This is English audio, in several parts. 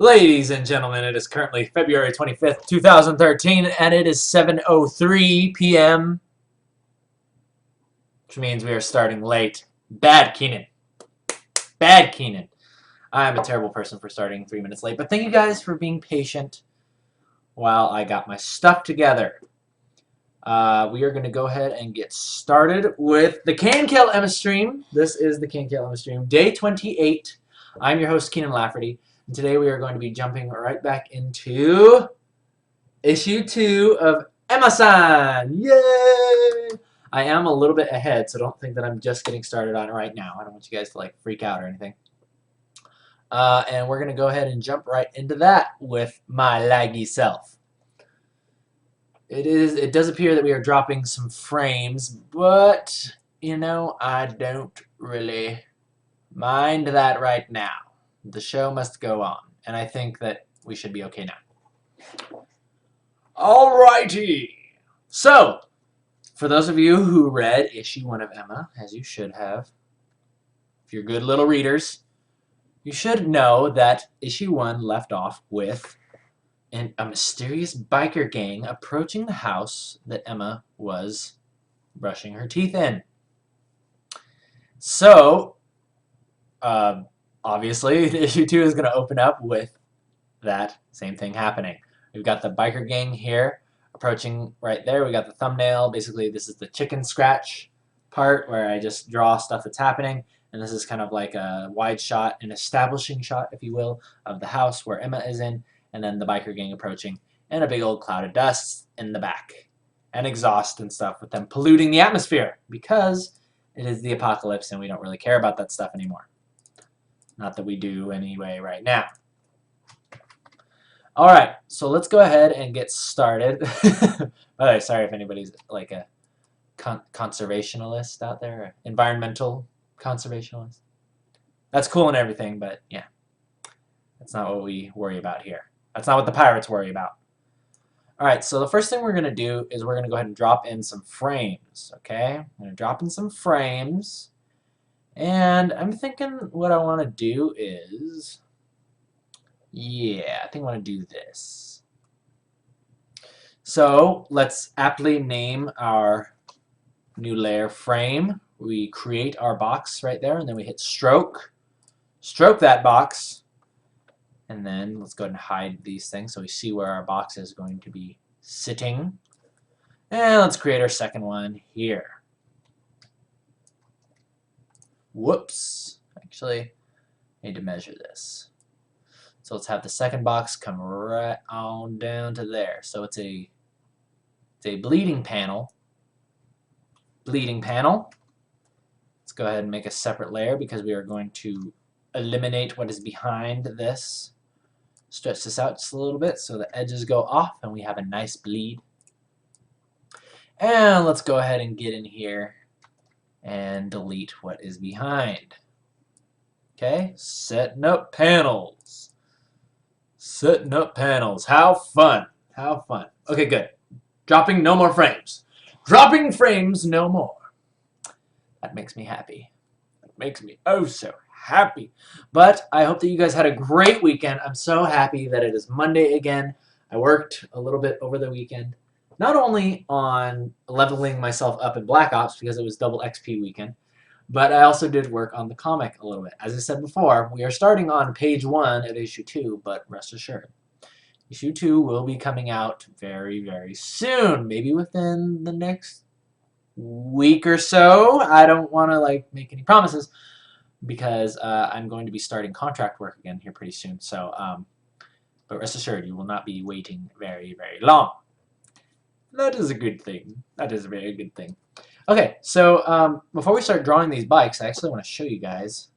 Ladies and gentlemen, it is currently February 25th, 2013, and it is 7:03 p.m., which means we are starting late. Bad Keenan. Bad Keenan. I am a terrible person for starting 3 minutes late, but thank you guys for being patient while I got my stuff together. We are going to go ahead and get started with the KNKL Emma stream. This is the KNKL Emma stream, day 28. I'm your host, Keenan Lafferty. And today we are going to be jumping right back into issue 2 of Emma-san. Yay! I am a little bit ahead, so don't think that I'm just getting started on it right now. I don't want you guys to like freak out or anything. And we're going to go ahead and jump right into that with my laggy self. It does appear that we are dropping some frames, but you know, I don't really mind that right now. The show must go on, and I think that we should be okay now. Alrighty! So, for those of you who read issue 1 of Emma, as you should have, if you're good little readers, you should know that issue 1 left off with a mysterious biker gang approaching the house that Emma was brushing her teeth in. So, obviously, issue 2 is going to open up with that same thing happening. We've got the biker gang here approaching right there. We got the thumbnail. Basically, this is the chicken scratch part where I just draw stuff that's happening. And this is kind of like a wide shot, an establishing shot, if you will, of the house where Emma is in. And then the biker gang approaching. And a big old cloud of dust in the back. And exhaust and stuff with them polluting the atmosphere. Because it is the apocalypse and we don't really care about that stuff anymore. Not that we do anyway right now. Alright, so let's go ahead and get started. By the way, sorry if anybody's like a conservationalist out there. Environmental conservationalist. That's cool and everything, but yeah. That's not what we worry about here. That's not what the pirates worry about. Alright, so the first thing we're going to do is we're going to go ahead and drop in some frames. Okay? I'm going to drop in some frames. And I'm thinking what I want to do is, yeah, I think I want to do this. So let's aptly name our new layer frame. We create our box right there, and then we hit stroke. Stroke that box. And then let's go ahead and hide these things so we see where our box is going to be sitting. And let's create our second one here. Whoops. Actually, I need to measure this. So let's have the second box come right on down to there. So it's a bleeding panel. Bleeding panel. Let's go ahead and make a separate layer because we are going to eliminate what is behind this. Stretch this out just a little bit so the edges go off and we have a nice bleed. And let's go ahead and get in here and delete what is behind. Okay, setting up panels. Setting up panels. How fun. How fun. Okay, good. Dropping no more frames. Dropping frames no more. That makes me happy. That makes me oh so happy. But I hope that you guys had a great weekend. I'm so happy that it is Monday again. I worked a little bit over the weekend. Not only on leveling myself up in Black Ops because it was double XP weekend, but I also did work on the comic a little bit. As I said before, we are starting on page 1 of issue 2, but rest assured, issue 2 will be coming out very, very soon. Maybe within the next week or so. I don't want to like make any promises because I'm going to be starting contract work again here pretty soon. So, but rest assured, you will not be waiting very, very long. That is a good thing. That is a very good thing. Okay, so before we start drawing these bikes, I actually want to show you guys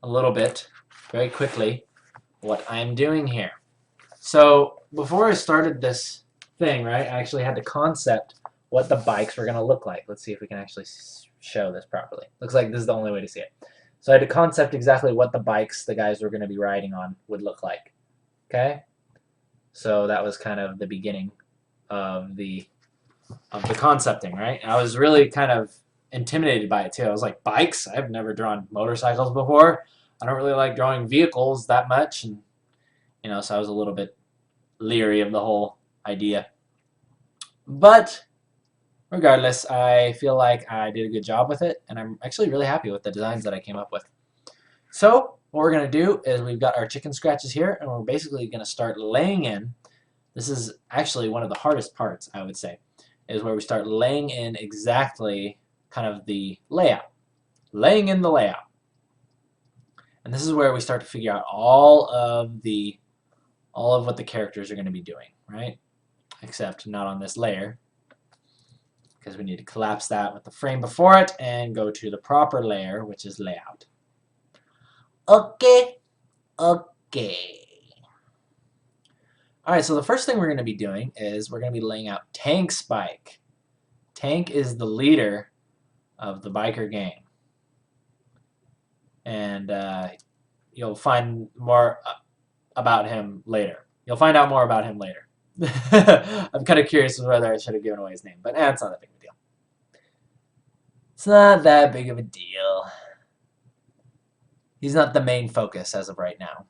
a little bit, very quickly, what I'm doing here. So before I started this thing, right, I actually had to concept what the bikes were going to look like. Let's see if we can actually show this properly. Looks like this is the only way to see it. So I had to concept exactly what the bikes the guys were going to be riding on would look like. Okay? So that was kind of the beginning of the concepting, right? And I was really kind of intimidated by it too. I was like, bikes? I've never drawn motorcycles before. I don't really like drawing vehicles that much, and So I was a little bit leery of the whole idea. But regardless, I feel like I did a good job with it, and I'm actually really happy with the designs that I came up with. So what we're going to do is we've got our chicken scratches here, and we're basically going to start laying in. This is actually one of the hardest parts, I would say, is where we start laying in exactly kind of the layout. Laying in the layout. And this is where we start to figure out all of what the characters are going to be doing, right? Except not on this layer, because we need to collapse that with the frame before it and go to the proper layer, which is layout. Okay. Alright, so the first thing we're going to be doing is we're going to be laying out Tank's bike. Tank is the leader of the biker gang. And you'll find more about him later. You'll find out more about him later. I'm kind of curious whether I should have given away his name, but it's not that big of a deal. It's not that big of a deal. He's not the main focus as of right now.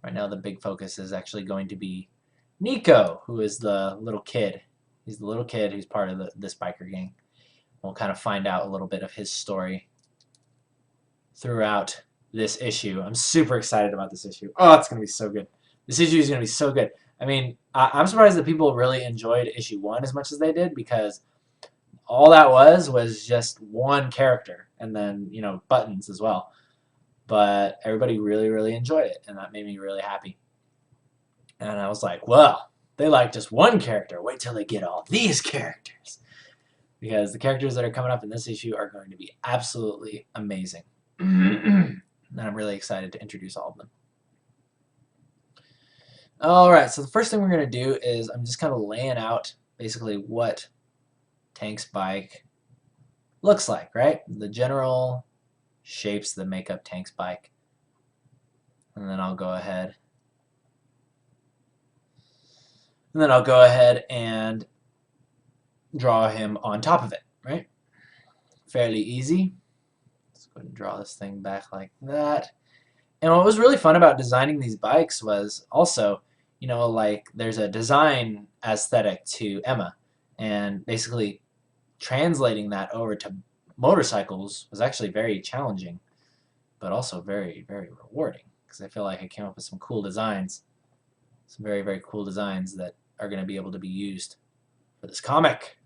Right now the big focus is actually going to be Nico, who is the little kid. He's the little kid who's part of this biker gang. We'll kind of find out a little bit of his story throughout this issue. I'm super excited about this issue. Oh, it's going to be so good. This issue is going to be so good. I mean, I'm surprised that people really enjoyed issue 1 as much as they did, because all that was just one character and then, buttons as well. But everybody really, really enjoyed it, and that made me really happy. And I was like, well, they like just one character. Wait till they get all these characters. Because the characters that are coming up in this issue are going to be absolutely amazing. And I'm really excited to introduce all of them. Alright, so the first thing we're going to do is I'm just kind of laying out basically what Tank's bike looks like, right? The general shapes that make up Tank's bike. And then I'll go ahead and draw him on top of it, right? Fairly easy. Let's go ahead and draw this thing back like that. And what was really fun about designing these bikes was also, like there's a design aesthetic to Emma, and basically translating that over to motorcycles was actually very challenging, but also very, very rewarding, because I feel like I came up with some cool designs, some very, very cool designs that are going to be able to be used for this comic.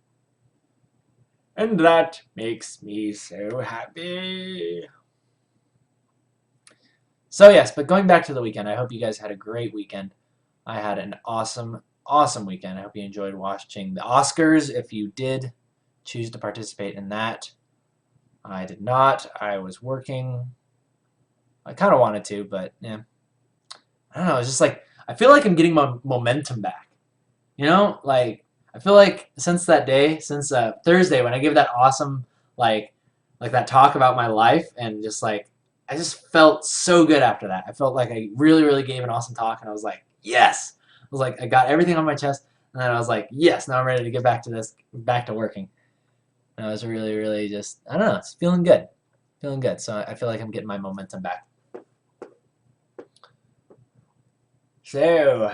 And that makes me so happy. So yes, but going back to the weekend, I hope you guys had a great weekend. I had an awesome, awesome weekend. I hope you enjoyed watching the Oscars. If you did choose to participate in that, I did not. I was working. I kind of wanted to, but yeah. I don't know. It's just like, I feel like I'm getting my momentum back. Like, I feel like since that day, since Thursday, when I gave that awesome, like that talk about my life, and just like, I just felt so good after that. I felt like I really, really gave an awesome talk, and I was like, yes! I was like, I got everything on my chest, and then I was like, yes, now I'm ready to get back to this, back to working. And I was really, really just, I don't know, it's feeling good. Feeling good. So I feel like I'm getting my momentum back. So,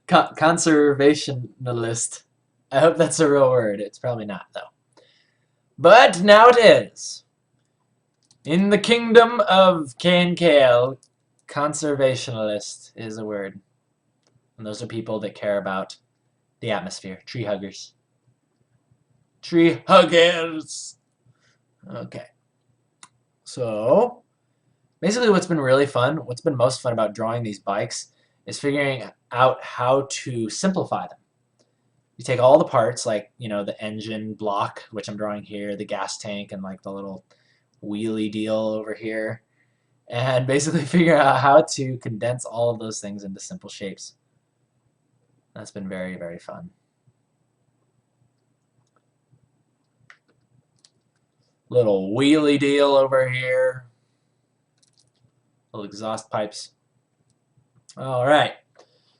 conservationalist. I hope that's a real word. It's probably not, though. But now it is. In the kingdom of KNKL, conservationalist is a word. And those are people that care about the atmosphere. Tree huggers. Tree huggers! Okay. So, basically what's been really fun, what's been most fun about drawing these bikes is figuring out how to simplify them. You take all the parts, like, the engine block, which I'm drawing here, the gas tank, and like the little wheelie deal over here, and basically figure out how to condense all of those things into simple shapes. That's been very, very fun. Little wheelie deal over here. Little exhaust pipes. Alright.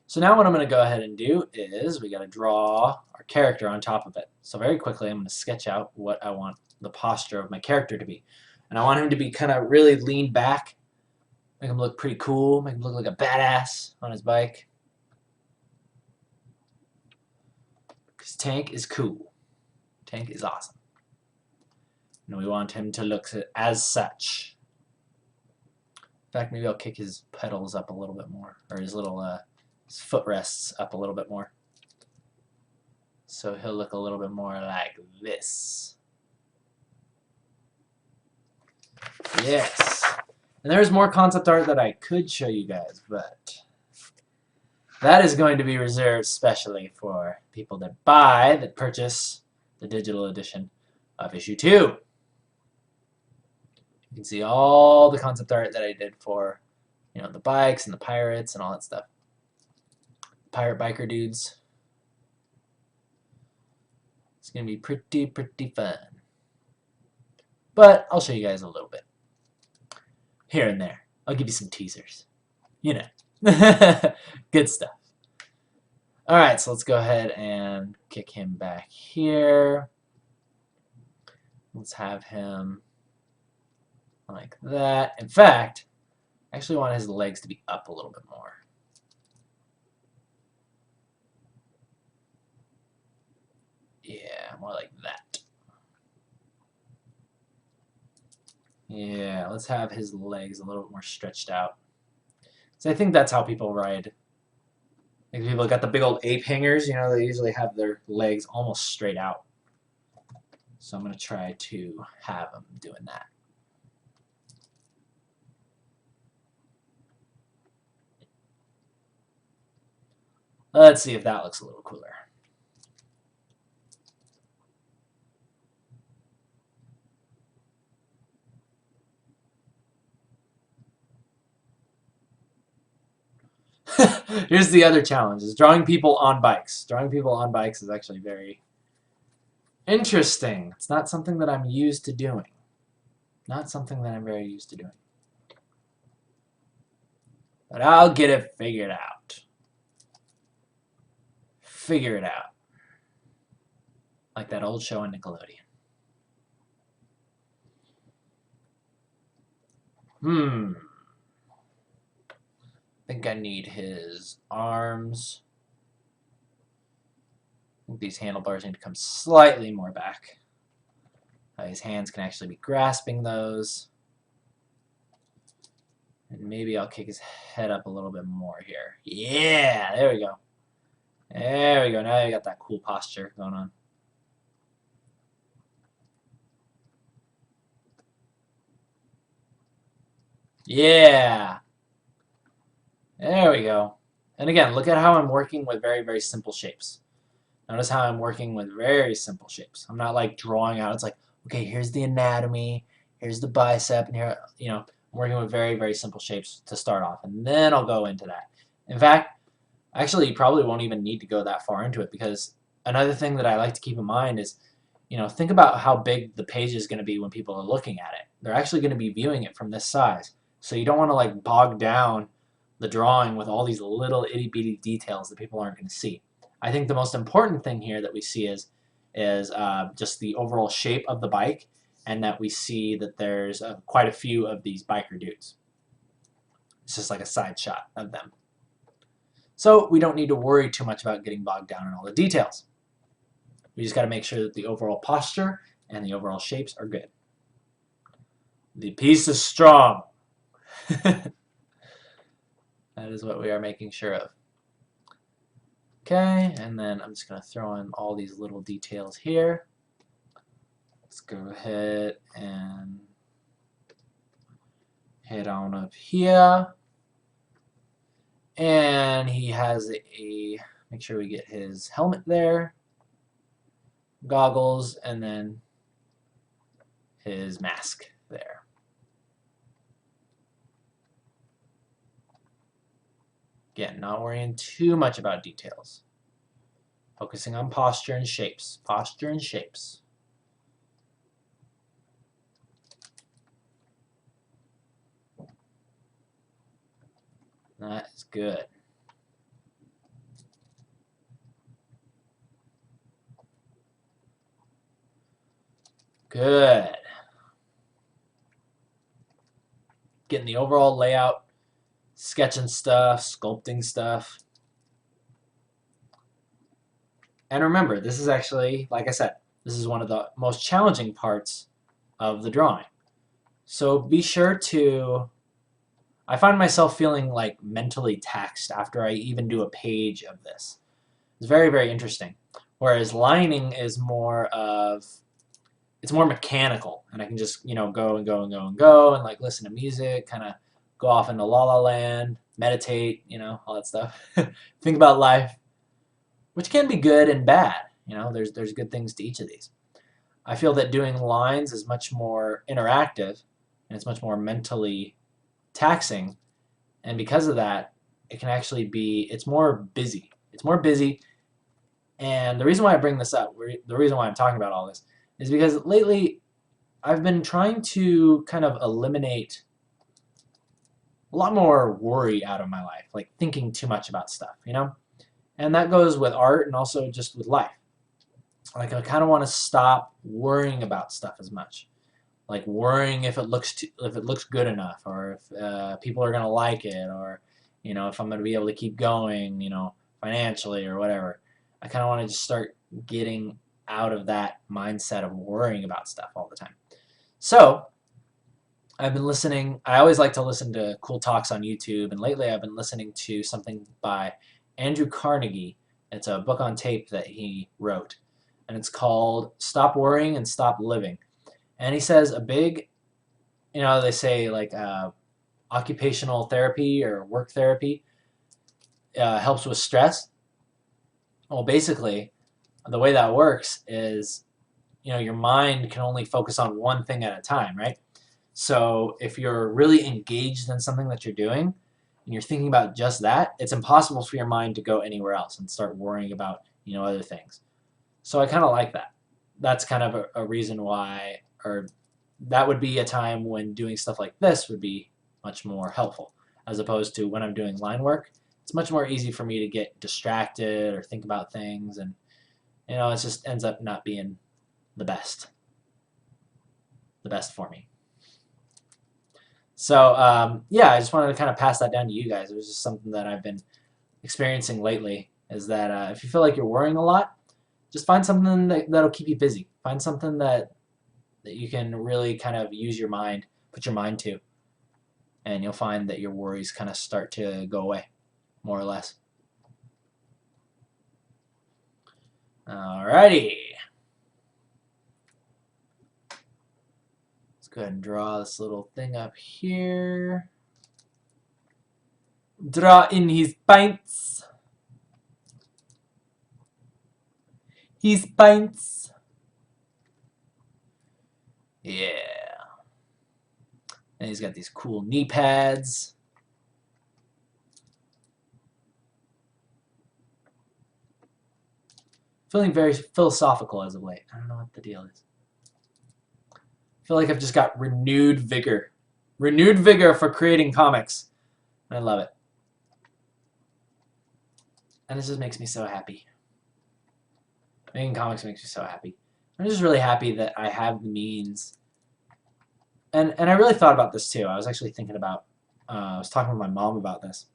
So now what I'm going to go ahead and do is we got to draw our character on top of it. So very quickly I'm going to sketch out what I want the posture of my character to be. And I want him to be kind of really leaned back. Make him look pretty cool. Make him look like a badass on his bike. Because Tank is cool. Tank is awesome. And we want him to look as such. In fact, maybe I'll kick his pedals up a little bit more. Or his little his footrests up a little bit more. So he'll look a little bit more like this. Yes. And there's more concept art that I could show you guys, but that is going to be reserved specially for people that purchase the digital edition of issue 2. You can see all the concept art that I did for, you know, the bikes and the pirates and all that stuff. Pirate biker dudes. It's going to be pretty fun. But I'll show you guys a little bit. Here and there. I'll give you some teasers. You know. Good stuff. Alright, so let's go ahead and kick him back here. Let's have him like that. In fact, I actually want his legs to be up a little bit more. Yeah, more like that. Yeah, let's have his legs a little bit more stretched out. So I think that's how people ride. Like people got the big old ape hangers, you know, they usually have their legs almost straight out. So I'm going to try to have them doing that. Let's see if that looks a little cooler. Here's the other challenge, is drawing people on bikes. Drawing people on bikes is actually very interesting. It's not something that I'm used to doing. Not something that I'm very used to doing. But I'll get it figured out. Figure it out. Like that old show on Nickelodeon. I think I need his arms. I think these handlebars need to come slightly more back. His hands can actually be grasping those. And maybe I'll kick his head up a little bit more here. Yeah, there we go. There we go. Now you got that cool posture going on. Yeah. There we go. And again, look at how I'm working with very simple shapes. Notice how I'm working with very simple shapes. I'm not like drawing out. It's like, okay, here's the anatomy, here's the bicep, and here, you know, I'm working with very simple shapes to start off, and then I'll go into that. In fact, actually, you probably won't even need to go that far into it, because another thing that I like to keep in mind is, you know, think about how big the page is going to be when people are looking at it. They're actually going to be viewing it from this size. So you don't want to like bog down the drawing with all these little itty-bitty details that people aren't going to see. I think the most important thing here that we see is just the overall shape of the bike, and that we see that there's quite a few of these biker dudes. It's just like a side shot of them. So we don't need to worry too much about getting bogged down in all the details. We just got to make sure that the overall posture and the overall shapes are good. The piece is strong. That is what we are making sure of. Okay, and then I'm just going to throw in all these little details here. Let's go ahead and head on up here. And he has make sure we get his helmet there, goggles, and then his mask there. Again, not worrying too much about details. Focusing on posture and shapes. Posture and shapes. That is good. Good. getting the overall layout, sketching stuff, sculpting stuff. And remember, this is actually, like I said, this is one of the most challenging parts of the drawing. So be sure to, I find myself feeling like mentally taxed after I even do a page of this. It's very, very interesting. Whereas lining is more of, it's more mechanical, and I can just, go and go and go and go and like listen to music, kind of go off into la la land, meditate, all that stuff. Think about life, which can be good and bad. There's good things to each of these. I feel that doing lines is much more interactive, and it's much more mentally taxing, and because of that, it can actually be, it's more busy. It's more busy, and the reason why I bring this up, the reason why I'm talking about all this, is because lately I've been trying to kind of eliminate a lot more worry out of my life, like thinking too much about stuff, And that goes with art and also just with life. Like I kind of want to stop worrying about stuff as much, like worrying if it looks good enough, or if people are gonna like it, or if I'm gonna be able to keep going, financially or whatever. I kind of want to just start getting out of that mindset of worrying about stuff all the time. So I've been listening. I always like to listen to cool talks on YouTube, and lately I've been listening to something by Andrew Carnegie. It's a book on tape that he wrote, and it's called Stop Worrying and Stop Living. And he says a big, they say like occupational therapy or work therapy helps with stress. Well, basically, the way that works is, your mind can only focus on one thing at a time, right? So if you're really engaged in something that you're doing and you're thinking about just that, it's impossible for your mind to go anywhere else and start worrying about, other things. So I kind of like that. That's kind of a reason why, or that would be a time when doing stuff like this would be much more helpful, as opposed to when I'm doing line work. It's much more easy for me to get distracted or think about things, and it just ends up not being the best for me. So yeah, I just wanted to kind of pass that down to you guys. It was just something that I've been experiencing lately, is that if you feel like you're worrying a lot, just find something that'll keep you busy. Find something that you can really kind of use your mind, put your mind to, and you'll find that your worries kind of start to go away, more or less. Alrighty. Let's go ahead and draw this little thing up here. Draw in his pints. His pints. Yeah. And he's got these cool knee pads. Feeling very philosophical as of late. I don't know what the deal is. I feel like I've just got renewed vigor. Renewed vigor for creating comics. I love it. And this just makes me so happy. Making comics makes me so happy. I'm just really happy that I have the means. And I really thought about this too. I was actually thinking about, I was talking with my mom about this.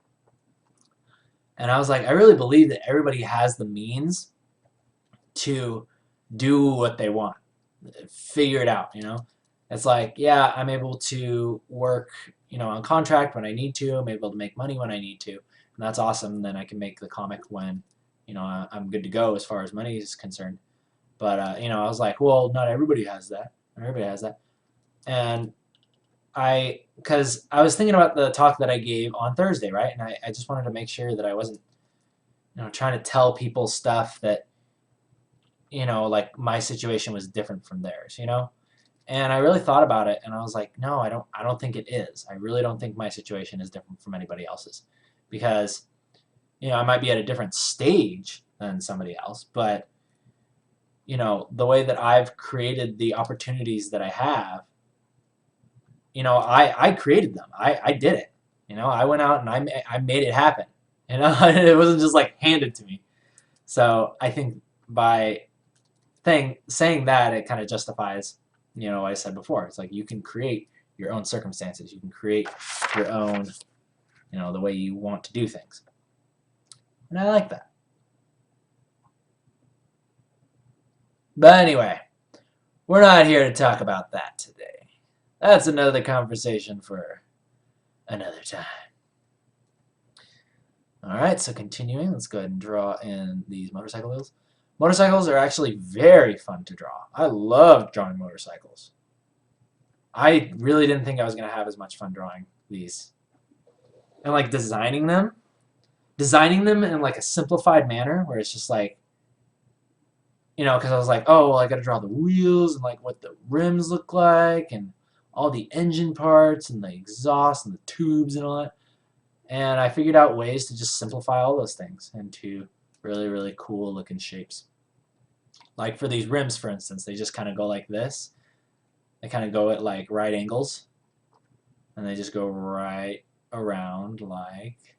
And I was like, I really believe that everybody has the means to do what they want. Figure it out, It's like, yeah, I'm able to work, on contract when I need to. I'm able to make money when I need to. And that's awesome. Then I can make the comic when, I'm good to go as far as money is concerned. But, I was like, well, not everybody has that. Not everybody has that. And because I was thinking about the talk that I gave on Thursday, right? And I just wanted to make sure that I wasn't, trying to tell people stuff that, like my situation was different from theirs, And I really thought about it, and I was like, no, I don't think it is. I really don't think my situation is different from anybody else's, because, I might be at a different stage than somebody else, but, the way that I've created the opportunities that I have, I created them. I did it. I went out and I made it happen. It wasn't just like handed to me. So I think by saying that, it kind of justifies, what I said before. It's like you can create your own circumstances. You can create your own, the way you want to do things. And I like that. But anyway, we're not here to talk about that today. That's another conversation for another time. Alright, so continuing, let's go ahead and draw in these motorcycle wheels. Motorcycles are actually very fun to draw. I love drawing motorcycles. I really didn't think I was going to have as much fun drawing these. And like designing them in like a simplified manner where it's just like, because I was like, oh, well, I got to draw the wheels and like what the rims look like and all the engine parts and the exhaust and the tubes and all that. And I figured out ways to just simplify all those things into really, really cool looking shapes. Like for these rims, for instance, they just kind of go like this. They kind of go at like right angles. And they just go right around like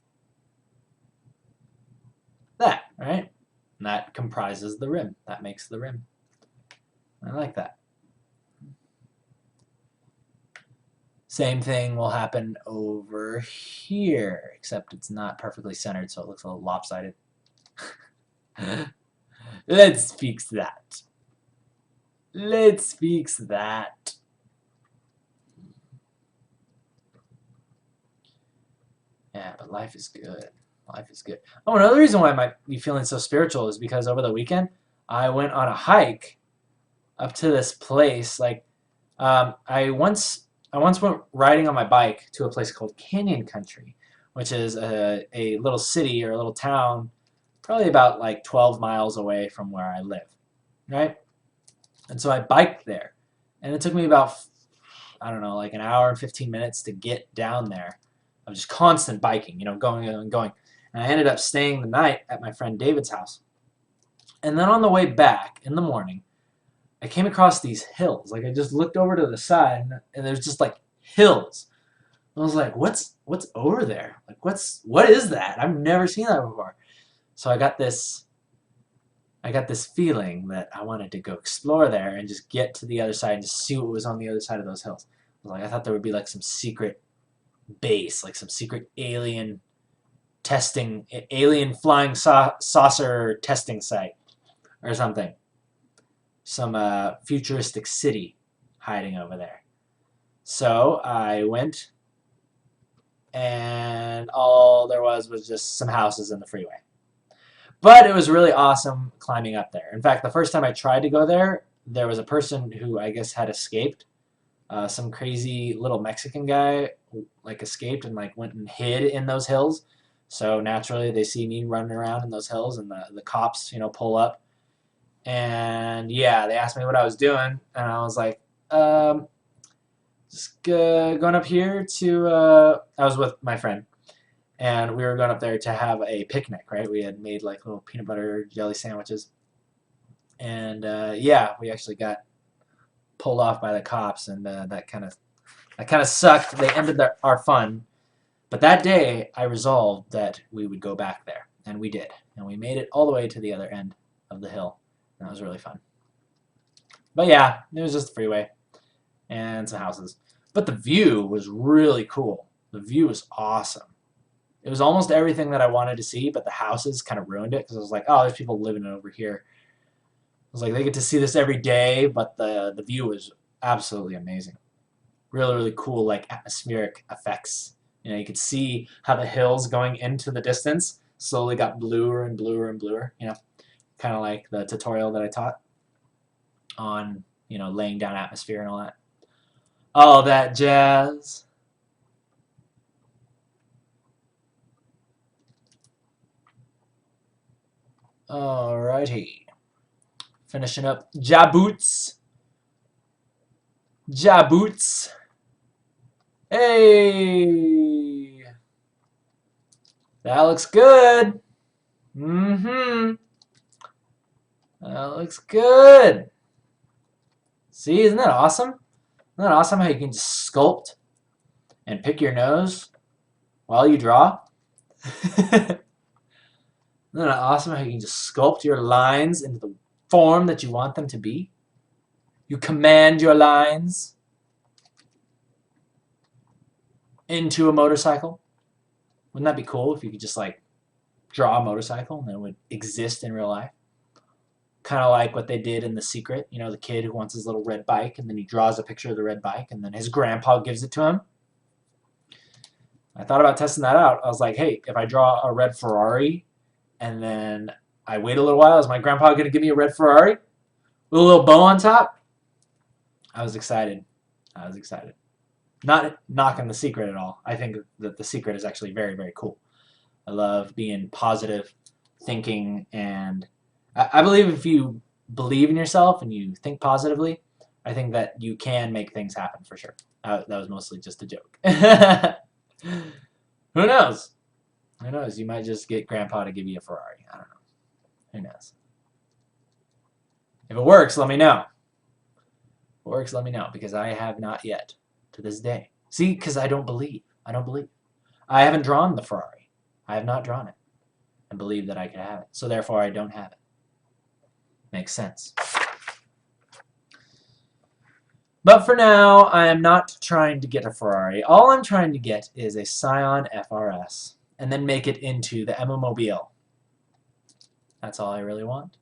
that, right? And that comprises the rim. That makes the rim. I like that. Same thing will happen over here, except it's not perfectly centered, so it looks a little lopsided. Let's fix that. Let's fix that. Yeah, but life is good. Life is good. Oh, another reason why I might be feeling so spiritual is because over the weekend I went on a hike up to this place. Like, I once went riding on my bike to a place called Canyon Country, which is a little city or a little town, probably about like 12 miles away from where I live, right? And so I biked there, and it took me about, I don't know, like an hour and 15 minutes to get down there of just constant biking, going and going. And I ended up staying the night at my friend David's house. And then on the way back in the morning, I came across these hills. Like I just looked over to the side, and there's just like hills. I was like, what's over there? Like what is that? I've never seen that before. So I got this feeling that I wanted to go explore there and just get to the other side and just see what was on the other side of those hills. I thought there would be like some secret base, like some secret alien flying saucer testing site or something. Some futuristic city hiding over there. So I went, and all there was just some houses in the freeway. But it was really awesome climbing up there. In fact, the first time I tried to go there, there was a person who I guess had escaped. Some crazy little Mexican guy like escaped and like went and hid in those hills. So naturally they see me running around in those hills, and the cops, pull up. And yeah, they asked me what I was doing, and I was like, just going up here to, I was with my friend, and we were going up there to have a picnic, right? We had made like little peanut butter jelly sandwiches. And yeah, we actually got pulled off by the cops, and that kind of sucked. They ended our fun. But that day, I resolved that we would go back there, and we did. And we made it all the way to the other end of the hill. That was really fun. But yeah, it was just a freeway and some houses. But the view was really cool. The view was awesome. It was almost everything that I wanted to see, but the houses kind of ruined it because I was like, oh, there's people living over here. I was like, they get to see this every day, but the view was absolutely amazing. Really, really cool, like atmospheric effects. You could see how the hills going into the distance slowly got bluer and bluer and bluer. Kind of like the tutorial that I taught on, laying down atmosphere and all that. All that jazz. Alrighty. Finishing up Jaboots. Jaboots. Hey! That looks good. Mm-hmm. That looks good. See, isn't that awesome? Isn't that awesome how you can just sculpt and pick your nose while you draw? Isn't that awesome how you can just sculpt your lines into the form that you want them to be? You command your lines. into a motorcycle. Wouldn't that be cool if you could just like draw a motorcycle and it would exist in real life? Kind of like what they did in The Secret. You know, the kid who wants his little red bike and then he draws a picture of the red bike and then his grandpa gives it to him. I thought about testing that out. I was like, hey, if I draw a red Ferrari and then I wait a little while, is my grandpa going to give me a red Ferrari with a little bow on top? I was excited. I was excited. Not knocking The Secret at all. I think that The Secret is actually very, very cool. I love being positive, thinking, and I believe if you believe in yourself and you think positively, I think that you can make things happen for sure. That was mostly just a joke. Who knows? Who knows? You might just get Grandpa to give you a Ferrari. I don't know. Who knows? If it works, let me know. If it works, let me know, because I have not yet to this day. See, because I don't believe. I don't believe. I haven't drawn the Ferrari. I have not drawn it and believe that I could have it. So therefore, I don't have it. Makes sense. But for now, I am not trying to get a Ferrari. All I'm trying to get is a Scion FRS and then make it into the Emma-mobile. That's all I really want.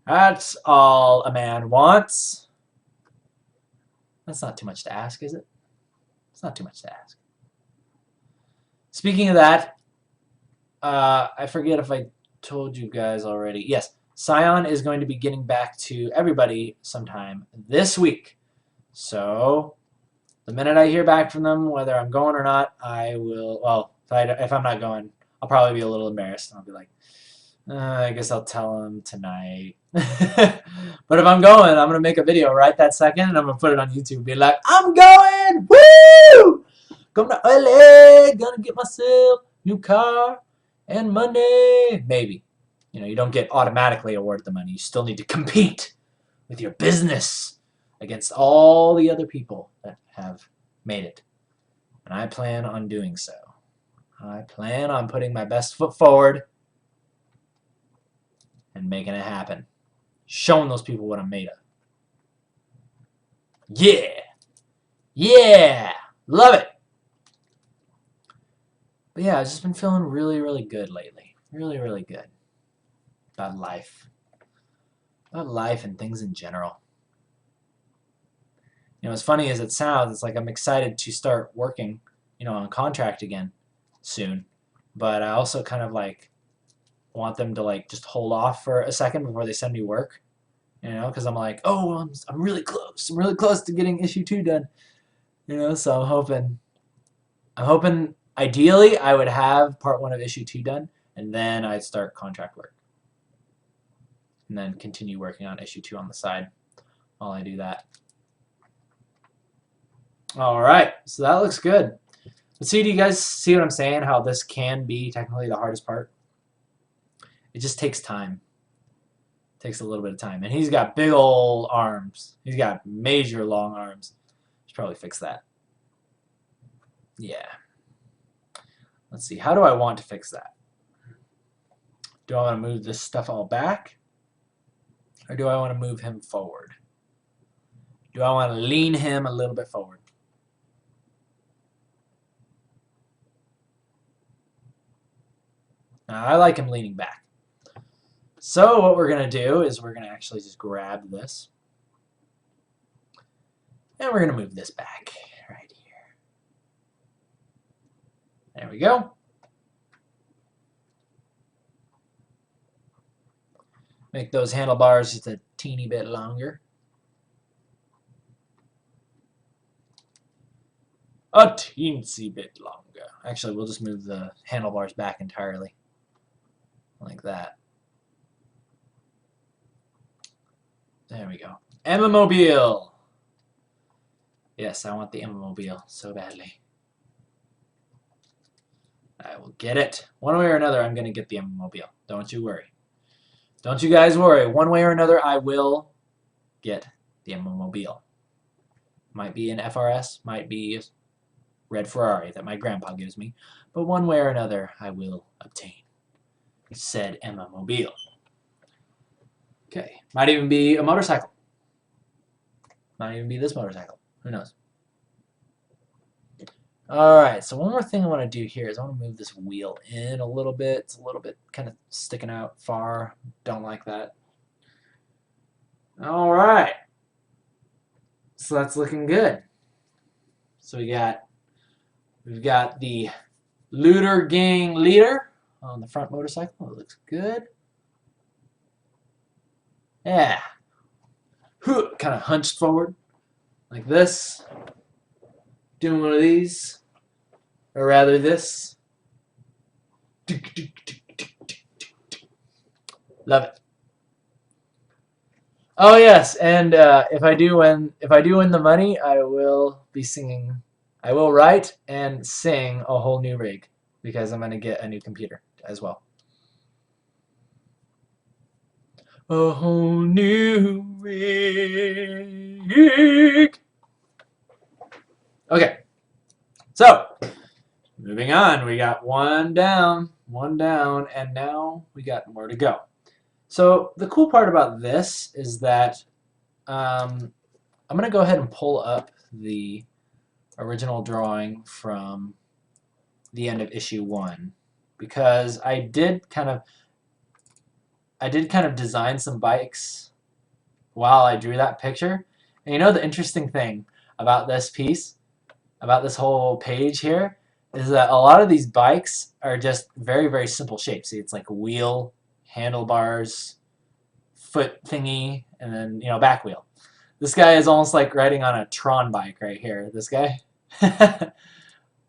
That's all a man wants. That's not too much to ask, is it? It's not too much to ask. Speaking of that, I forget if I told you guys already. Yes, Scion is going to be getting back to everybody sometime this week. So the minute I hear back from them, whether I'm going or not, I will, well, if I'm not going, I'll probably be a little embarrassed. I'll be like, I guess I'll tell them tonight. But if I'm going, I'm going to make a video right that second, and I'm going to put it on YouTube and be like, I'm going! Woo! Going to LA! Gonna get myself a new car and money. Maybe. You know, you don't get automatically awarded the money. You still need to compete with your business against all the other people that have made it. And I plan on doing so. I plan on putting my best foot forward and making it happen. Showing those people what I'm made of. Yeah! Yeah! Love it! But yeah, I've just been feeling really, really good lately. Really, really good. About life. About life and things in general. You know, as funny as it sounds, it's like I'm excited to start working, you know, on contract again soon. But I also kind of like want them to like just hold off for a second before they send me work. You know, because I'm like, oh, I'm really close. I'm really close to getting issue 2 done. You know, so I'm hoping ideally I would have part 1 of issue 2 done, and then I'd start contract work. And then continue working on issue 2 on the side while I do that. Alright, so that looks good. But see, do you guys see what I'm saying? How this can be technically the hardest part? It just takes time. It takes a little bit of time. And he's got big old arms. He's got major long arms. Should probably fix that. Yeah. Let's see. How do I want to fix that? Do I want to move this stuff all back? Or do I want to move him forward? Do I want to lean him a little bit forward? Now, I like him leaning back. So what we're going to do is we're going to actually just grab this. And we're going to move this back right here. There we go. Make those handlebars just a teeny bit longer. A teensy bit longer. Actually, we'll just move the handlebars back entirely. Like that. There we go. Emma-mobile! Yes, I want the Emma-mobile so badly. I will get it. One way or another, I'm going to get the Emma-mobile. Don't you worry. Don't you guys worry. One way or another, I will get the Emma-mobile. Might be an FRS, might be red Ferrari that my grandpa gives me, but one way or another, I will obtain said Emma-mobile. Okay, might even be a motorcycle. Might even be this motorcycle. Who knows? Alright, so one more thing I want to do here is I want to move this wheel in a little bit. It's a little bit kind of sticking out far. Don't like that. Alright, so that's looking good. So we've got the looter gang leader on the front motorcycle. It looks good. Yeah. Kind of hunched forward like this. Doing one of these. Or rather this. Love it. Oh yes, and if I do win the money, I will be singing. I will write and sing a whole new rig because I'm gonna get a new computer as well. A whole new rig. Okay, so moving on. We got one down, and now we got more to go. So the cool part about this is that I'm going to go ahead and pull up the original drawing from the end of issue 1 because I did kind of design some bikes while I drew that picture. And you know the interesting thing about this piece, about this whole page here, is that a lot of these bikes are just very, very simple shapes. See, it's like a wheel, handlebars, foot thingy, and then, back wheel. This guy is almost like riding on a Tron bike right here. This guy.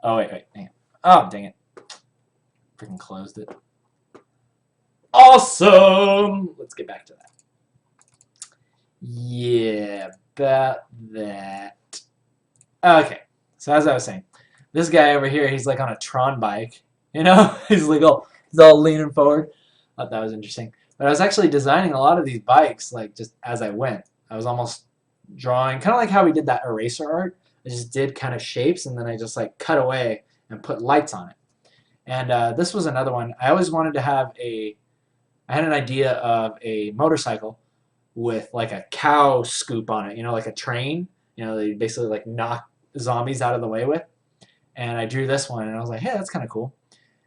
Oh, wait, dang it. Oh, dang it. Freaking closed it. Awesome! Let's get back to that. Yeah, about that. Okay, so as I was saying, this guy over here, he's like on a Tron bike. He's all leaning forward. Thought that was interesting. But I was actually designing a lot of these bikes like just as I went. I was almost drawing, kind of like how we did that eraser art. I just did kind of shapes and then I just like cut away and put lights on it. And this was another one. I always wanted to have I had an idea of a motorcycle with like a cow scoop on it, like a train. They basically like knock zombies out of the way with. And I drew this one and I was like, hey, that's kind of cool.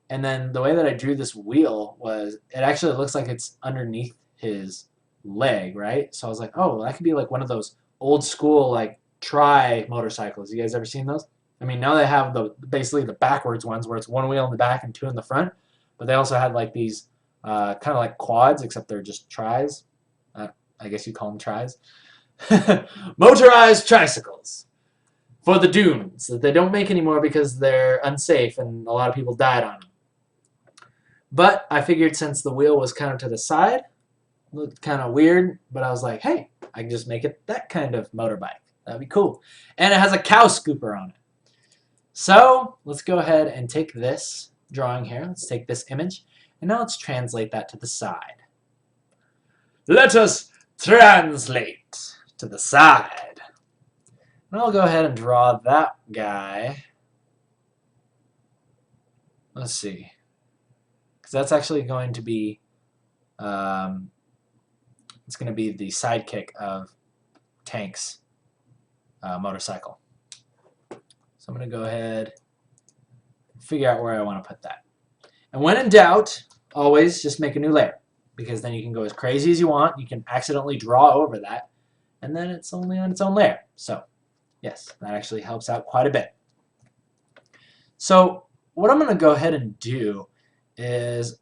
And then the way that I drew this wheel was, it actually looks like it's underneath his leg, right? So I was like, oh, that could be like one of those old school like tri motorcycles. You guys ever seen those? I mean, now they have basically the backwards ones where it's one wheel in the back and two in the front. But they also had like these kind of like quads, except they're just tris. I guess you call them tris. Motorized tricycles for the dunes that they don't make anymore because they're unsafe and a lot of people died on them. But I figured since the wheel was kind of to the side, looked kind of weird, but I was like, hey, I can just make it that kind of motorbike. That'd be cool. And it has a cow scooper on it. So let's go ahead and take this drawing here. Let's take this image, and now let's translate that to the side. Let us translate to the side. And I'll go ahead and draw that guy. Let's see. Because that's actually going to be it's going to be the sidekick of Tank's motorcycle. So I'm going to go ahead and figure out where I want to put that. And when in doubt, always just make a new layer, because then you can go as crazy as you want. You can accidentally draw over that, and then it's only on its own layer. So yes, that actually helps out quite a bit. So what I'm going to go ahead and do is,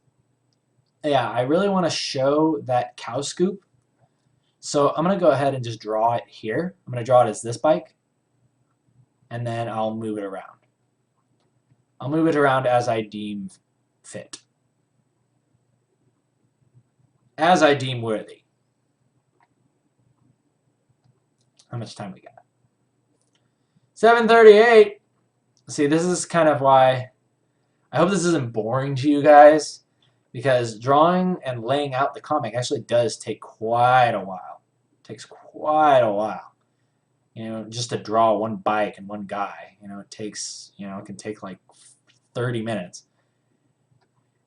I really want to show that cow scoop. So I'm going to go ahead and just draw it here. I'm going to draw it as this bike, and then I'll move it around. I'll move it around as I deem fit. As I deem worthy. How much time we got? 7:38. See, this is kind of why I hope this isn't boring to you guys, because drawing and laying out the comic actually does take quite a while. It takes quite a while. Just to draw one bike and one guy, it takes, it can take like 30 minutes.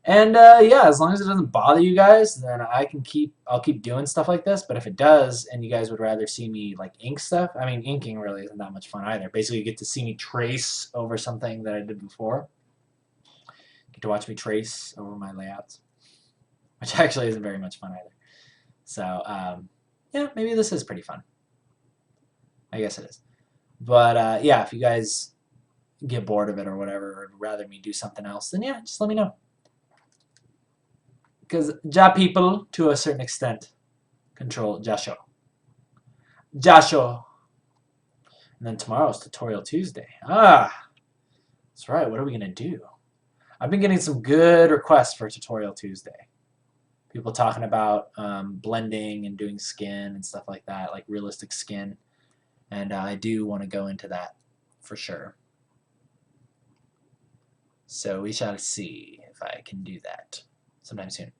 And yeah, as long as it doesn't bother you guys, then I'll keep doing stuff like this. But if it does, and you guys would rather see me like ink stuff, I mean, inking really isn't that much fun either. Basically, you get to see me trace over something that I did before. You get to watch me trace over my layouts, which actually isn't very much fun either. So yeah, maybe this is pretty fun. I guess it is. But yeah, if you guys get bored of it or whatever, or would rather me do something else, then yeah, just let me know. Because Ja people, to a certain extent, control Jasho. Jasho. And then tomorrow's Tutorial Tuesday. Ah, that's right. What are we going to do? I've been getting some good requests for Tutorial Tuesday. People talking about blending and doing skin and stuff like that, like realistic skin. And I do want to go into that for sure. So we shall see if I can do that sometime soon.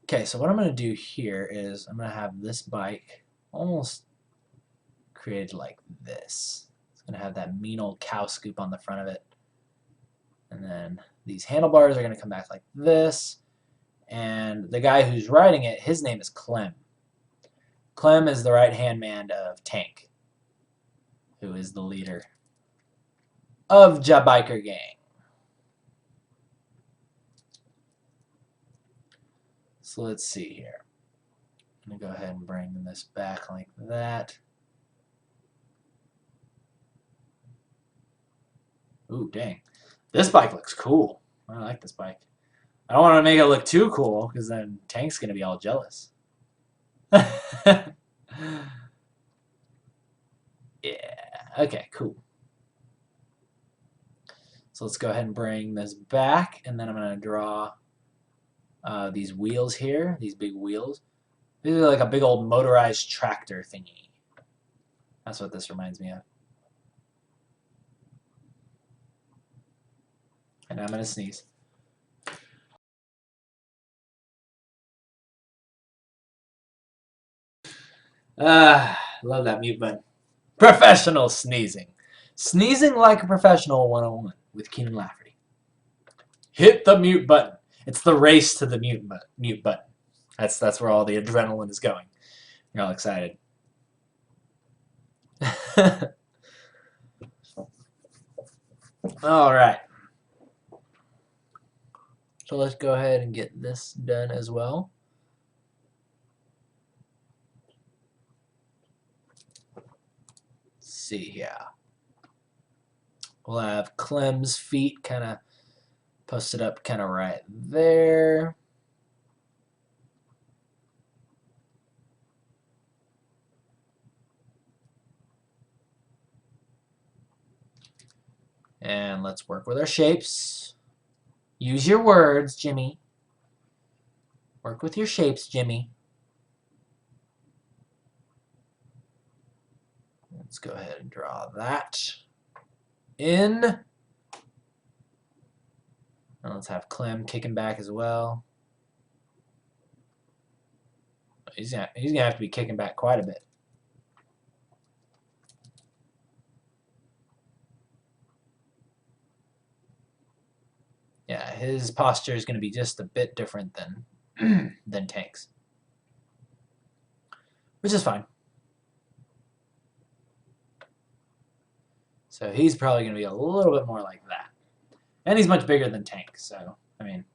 Okay, so what I'm going to do here is I'm going to have this bike almost created like this. It's going to have that mean old cow scoop on the front of it. And then these handlebars are going to come back like this. And the guy who's riding it, his name is Clem. Clem is the right-hand man of Tank, who is the leader of Ja Biker Gang. So let's see here. I'm going to go ahead and bring this back like that. Ooh, dang. This bike looks cool. I like this bike. I don't want to make it look too cool, because then Tank's going to be all jealous. Yeah. Okay, cool. So let's go ahead and bring this back, and then I'm going to draw these wheels here, these big wheels. These are like a big old motorized tractor thingy. That's what this reminds me of. And I'm going to sneeze. Love that mute button. Professional sneezing. Sneezing like a professional 101 with Keenan Lafferty. Hit the mute button. It's the race to the mute button. That's where all the adrenaline is going. You're all excited. All right. So let's go ahead and get this done as well. Let's see here. We'll have Clem's feet kind of posted up kind of right there. And let's work with our shapes. Use your words, Jimmy. Work with your shapes, Jimmy. Let's go ahead and draw that in. And let's have Clem kicking back as well. He's gonna have to be kicking back quite a bit. Yeah, his posture is going to be just a bit different than than Tank's, which is fine. So he's probably going to be a little bit more like that. And he's much bigger than Tank, so, I mean,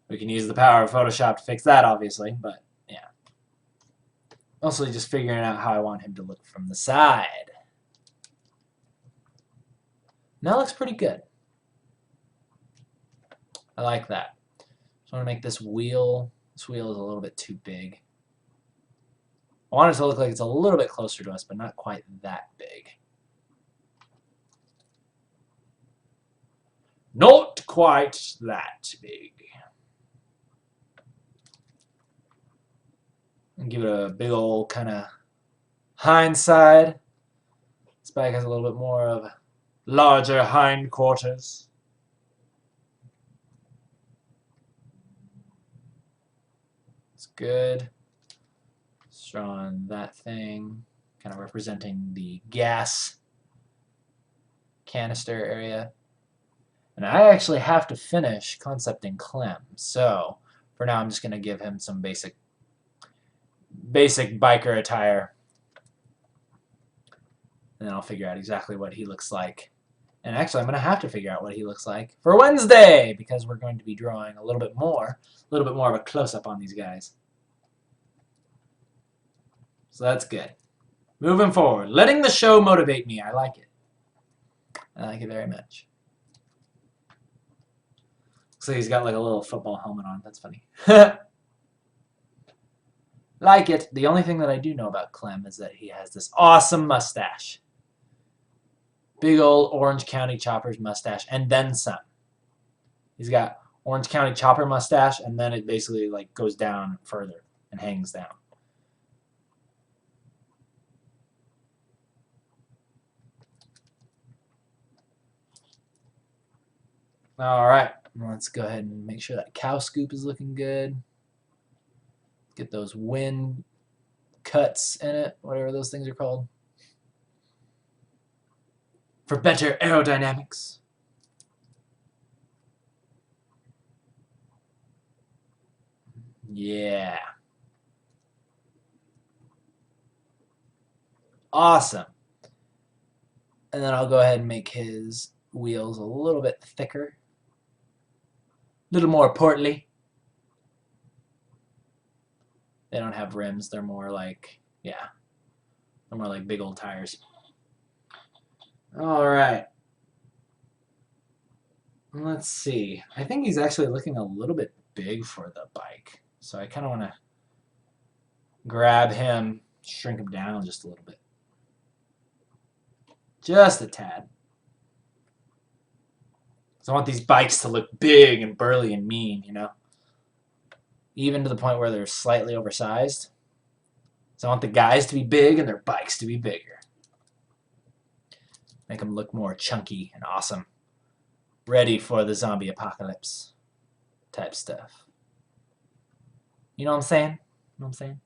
we can use the power of Photoshop to fix that, obviously, but, yeah. Mostly just figuring out how I want him to look from the side. And that looks pretty good. I like that. Just want to make this wheel is a little bit too big. I want it to look like it's a little bit closer to us, but not quite that big. Not quite that big. And give it a big old kind of hindside. This bike has a little bit more of larger hindquarters. It's good. Just drawing that thing, kind of representing the gas canister area. And I actually have to finish concepting Clem. So for now, I'm just going to give him some basic biker attire. And then I'll figure out exactly what he looks like. And actually, I'm going to have to figure out what he looks like for Wednesday, because we're going to be drawing a little bit more of a close-up on these guys. So that's good. Moving forward. Letting the show motivate me. I like it. I like it very much. Looks like he's got like a little football helmet on. That's funny. Like it. The only thing that I do know about Clem is that he has this awesome mustache. Big old Orange County Chopper's mustache, and then some. He's got Orange County Chopper mustache, and then it basically like goes down further and hangs down. All right, let's go ahead and make sure that cow scoop is looking good. Get those wind cuts in it, whatever those things are called, for better aerodynamics. Yeah. Awesome. And then I'll go ahead and make his wheels a little bit thicker. A little more portly. They don't have rims. They're more like, yeah. They're more like big old tires. All right. Let's see. I think he's actually looking a little bit big for the bike. So I kind of want to grab him, shrink him down just a little bit. Just a tad. So I want these bikes to look big and burly and mean, you know? Even to the point where they're slightly oversized. So I want the guys to be big and their bikes to be bigger. Make them look more chunky and awesome. Ready for the zombie apocalypse type stuff. You know what I'm saying? You know what I'm saying?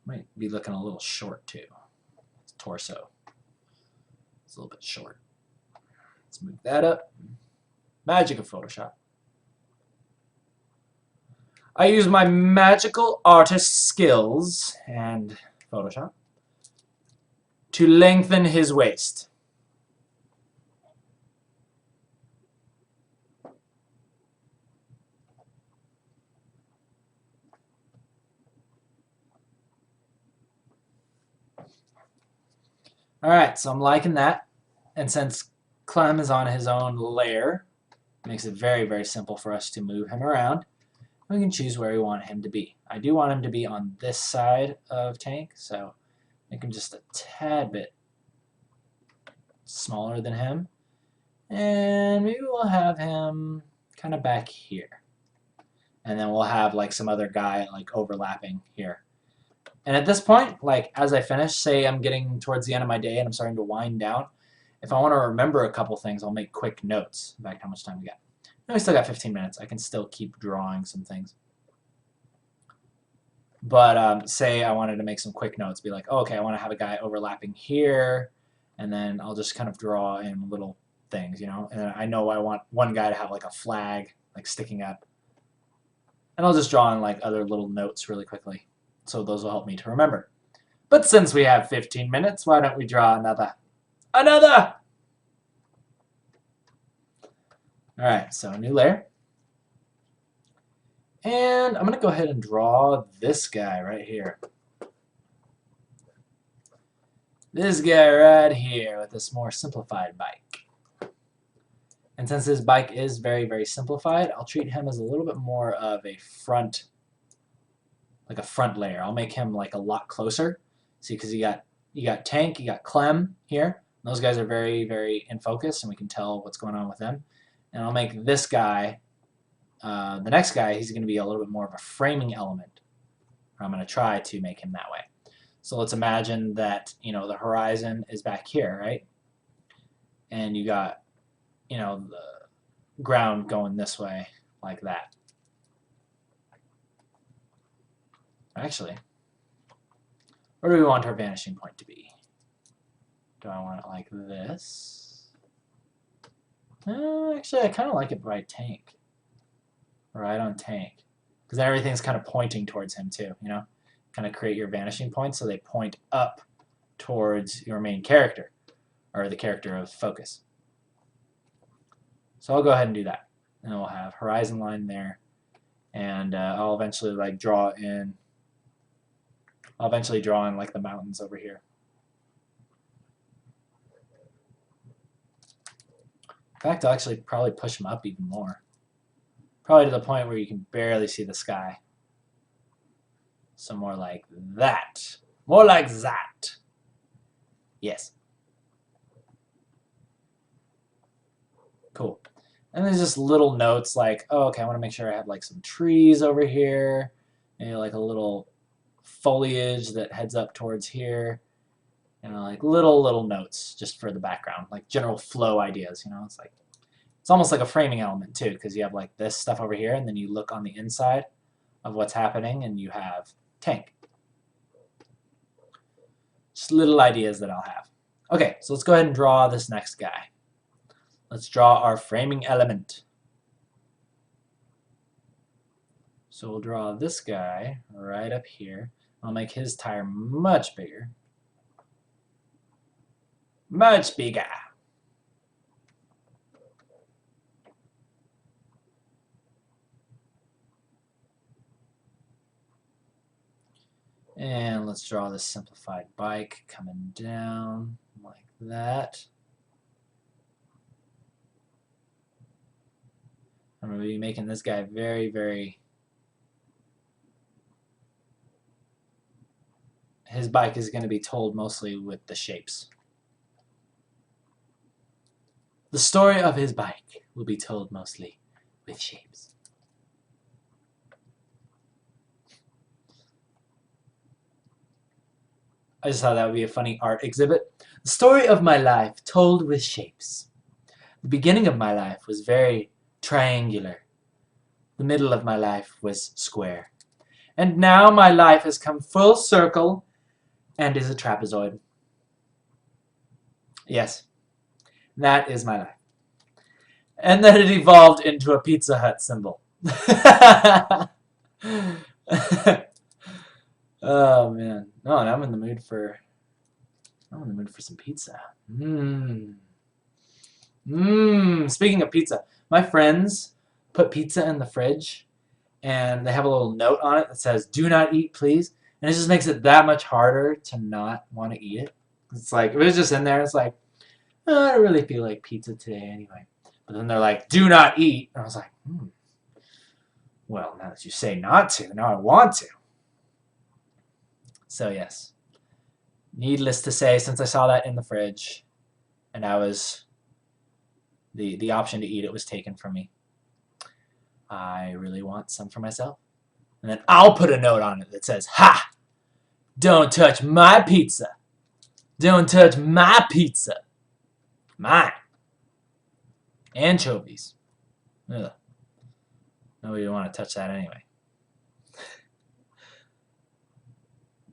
Might be looking a little short too. His torso. It's a little bit short. Let's move that up. Magic of Photoshop. I use my magical artist skills and Photoshop to lengthen his waist. Alright, so I'm liking that. And since Clem is on his own layer, it makes it very, very simple for us to move him around. We can choose where we want him to be. I do want him to be on this side of Tank, so make him just a tad bit smaller than him. And maybe we'll have him kind of back here. And then we'll have like some other guy like overlapping here. And at this point, like as I finish, say I'm getting towards the end of my day and I'm starting to wind down, if I want to remember a couple things, I'll make quick notes. In fact, how much time we got? No, we still got 15 minutes. I can still keep drawing some things. But say I wanted to make some quick notes, be like, oh, okay, I want to have a guy overlapping here, and then I'll just kind of draw in little things, you know. And I know I want one guy to have like a flag like sticking up, and I'll just draw in like other little notes really quickly. So those will help me to remember. But since we have 15 minutes, why don't we draw another? Another! Alright, so a new layer. And I'm going to go ahead and draw this guy right here. This guy right here with this more simplified bike. And since his bike is very, very simplified, I'll treat him as a little bit more of a front, like a front layer. I'll make him like a lot closer. See, because you got Tank, you got Clem here. Those guys are very, very in focus, and we can tell what's going on with them. And I'll make this guy, the next guy, he's going to be a little bit more of a framing element. I'm going to try to make him that way. So let's imagine that, you know, the horizon is back here, right? And you got, you know, the ground going this way, like that. Actually, where do we want our vanishing point to be? Do I want it like this? Actually, I kind of like it by tank. Right on tank. Because everything's kind of pointing towards him too, you know? Kind of create your vanishing points so they point up towards your main character, or the character of focus. So I'll go ahead and do that. And we'll have horizon line there. And I'll eventually like draw in like the mountains over here. In fact, I'll actually probably push them up even more. Probably to the point where you can barely see the sky. So more like that. More like that. Yes. Cool. And there's just little notes like, oh, okay, I want to make sure I have like some trees over here. Maybe like a little foliage that heads up towards here. You know, like little notes just for the background, like general flow ideas, you know? It's almost like a framing element too, because you have like this stuff over here, and then you look on the inside of what's happening, and you have tank. Just little ideas that I'll have. Okay, so let's go ahead and draw this next guy. Let's draw our framing element. So we'll draw this guy right up here. I'll make his tire much bigger. Much bigger. And let's draw this simplified bike coming down like that. I'm going to be making this guy very... His bike is going to be told mostly with the shapes. The story of his bike will be told mostly with shapes. I just thought that would be a funny art exhibit. The story of my life told with shapes. The beginning of my life was very triangular. The middle of my life was square. And now my life has come full circle and is a trapezoid. Yes, that is my life. And then it evolved into a Pizza Hut symbol. Oh man. No, and I'm in the mood for some pizza. Speaking of pizza, my friends put pizza in the fridge and they have a little note on it that says, "Do not eat, please." And it just makes it that much harder to not want to eat it. It's like, if it was just in there, it's like, oh, I don't really feel like pizza today anyway. But then they're like, "Do not eat." And I was like, well, now that you say not to, now I want to. So yes, needless to say, since I saw that in the fridge, and I was the option to eat it was taken from me, I really want some for myself. And then I'll put a note on it that says, "Ha! Don't touch my pizza. Don't touch my pizza. Mine. Anchovies. Ugh. Nobody would want to touch that anyway."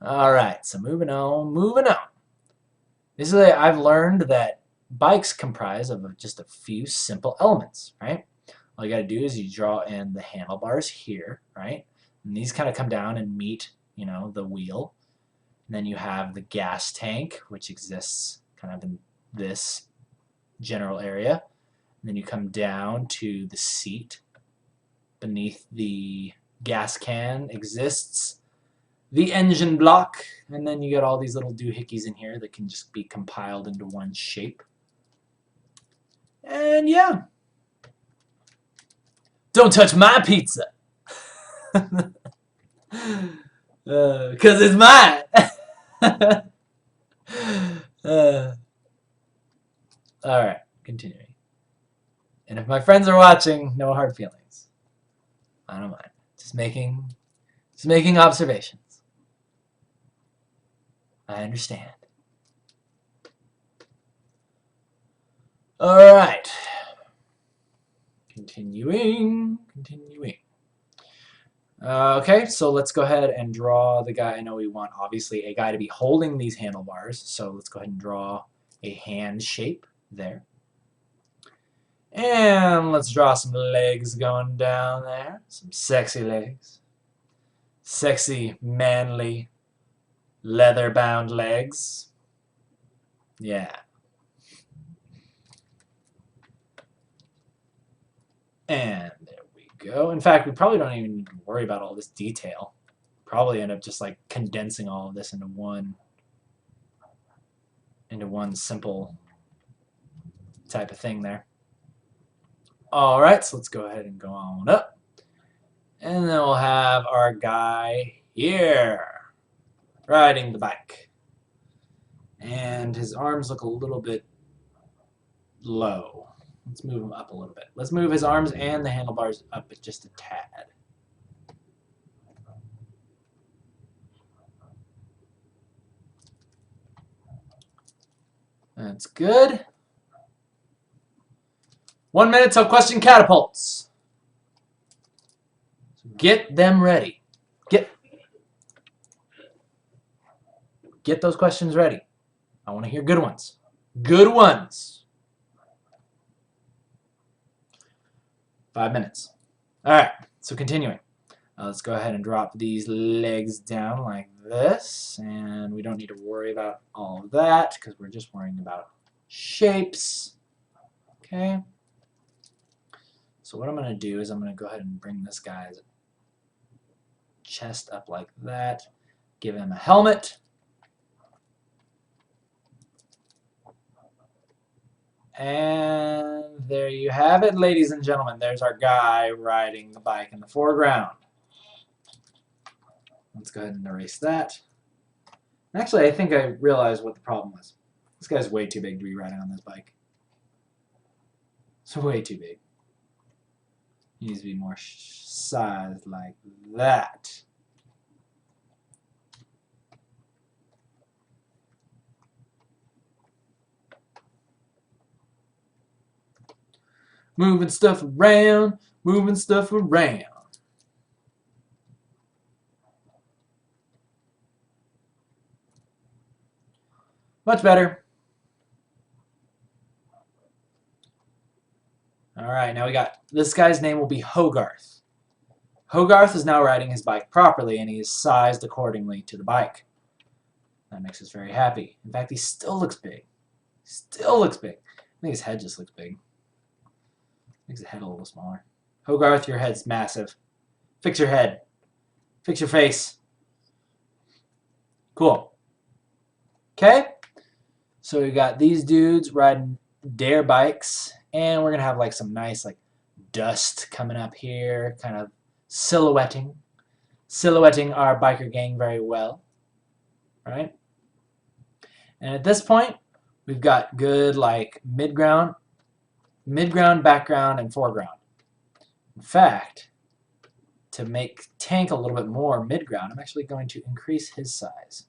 Alright, so moving on. Basically, I've learned that bikes comprise of just a few simple elements, right? All you got to do is you draw in the handlebars here, right? And these kind of come down and meet, you know, the wheel. And then you have the gas tank, which exists kind of in this general area. And then you come down to the seat. Beneath the gas can exists the engine block, and then you got all these little doohickeys in here that can just be compiled into one shape. And yeah. Don't touch my pizza! Because it's mine! Alright, continuing. And if my friends are watching, no hard feelings. I don't mind. Just making observations. I understand. Alright. Continuing. Okay, so let's go ahead and draw the guy. I know we want, obviously, a guy to be holding these handlebars. So let's go ahead and draw a hand shape there. And let's draw some legs going down there. Some sexy legs. Sexy, manly, leather-bound legs. Yeah. And there we go. In fact, we probably don't even need to worry about all this detail. Probably end up just like condensing all of this into one simple type of thing there. All right, so let's go ahead and go on up. And then we'll have our guy here riding the bike. And his arms look a little bit low. Let's move him up a little bit. Let's move his arms and the handlebars up just a tad. That's good. 1 minute till question catapults. So get them ready. Get those questions ready. I want to hear good ones. Good ones. 5 minutes. All right, so continuing. Let's go ahead and drop these legs down like this. And we don't need to worry about all of that because we're just worrying about shapes. Okay. So what I'm going to do is I'm going to go ahead and bring this guy's chest up like that. Give him a helmet. And there you have it, ladies and gentlemen. There's our guy riding the bike in the foreground. Let's go ahead and erase that. Actually, I think I realized what the problem was. This guy's way too big to be riding on this bike. It's way too big. He needs to be more sized like that. Moving stuff around, moving stuff around. Much better. All right, now we got, this guy's name will be Hogarth. Hogarth is now riding his bike properly, and he is sized accordingly to the bike. That makes us very happy. In fact, he still looks big. Still looks big. I think his head just looks big. Makes the head a little smaller. Hogarth, your head's massive. Fix your head. Fix your face. Cool. Okay. So we got these dudes riding their bikes, and we're gonna have like some nice like dust coming up here, kind of silhouetting our biker gang very well, right? And at this point, we've got good like midground, background, and foreground. In fact, to make Tank a little bit more midground, I'm actually going to increase his size.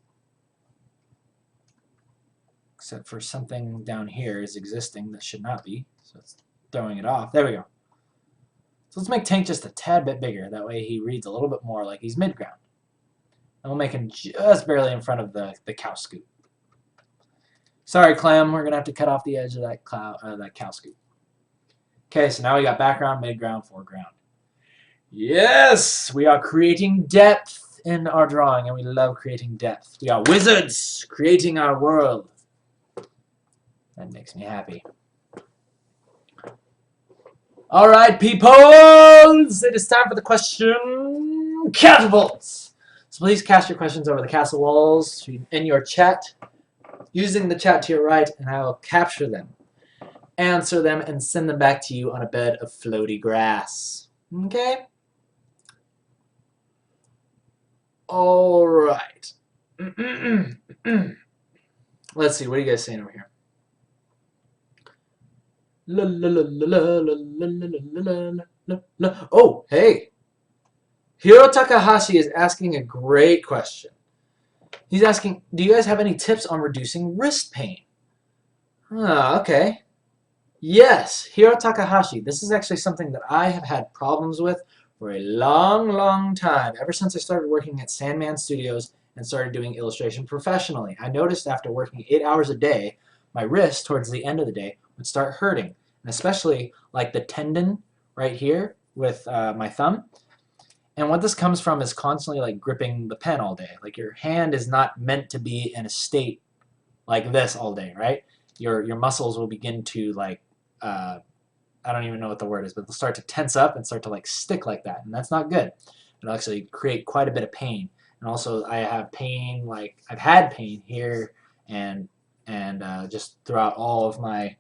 Except for something down here is existing that should not be, so it's throwing it off. There we go. So let's make Tank just a tad bit bigger. That way he reads a little bit more like he's midground. And we'll make him just barely in front of the cow scoop. Sorry, Clem, we're gonna have to cut off the edge of that cow scoop. Okay, so now we got background, midground, foreground. Yes, we are creating depth in our drawing, and we love creating depth. We are wizards creating our world. That makes me happy. All right, peoples, it is time for the question catapults. So please cast your questions over the castle walls in your chat, using the chat to your right, and I will capture them, answer them, and send them back to you on a bed of floaty grass. Okay? All right. Let's see, what are you guys saying over here? Oh, hey. Hiro Takahashi is asking a great question. He's asking, do you guys have any tips on reducing wrist pain? Okay. Yes, Hiro Takahashi. This is actually something that I have had problems with for a long, long time. Ever since I started working at Sandman Studios and started doing illustration professionally. I noticed after working 8 hours a day, my wrist towards the end of the day would start hurting. and especially like the tendon right here with my thumb. And what this comes from is constantly like gripping the pen all day. Like your hand is not meant to be in a state like this all day, right? Your muscles will begin to like I don't even know what the word is, but they'll start to tense up and start to like stick like that, and that's not good. It'll actually create quite a bit of pain. And also, I have pain, like I've had pain here and just throughout all of my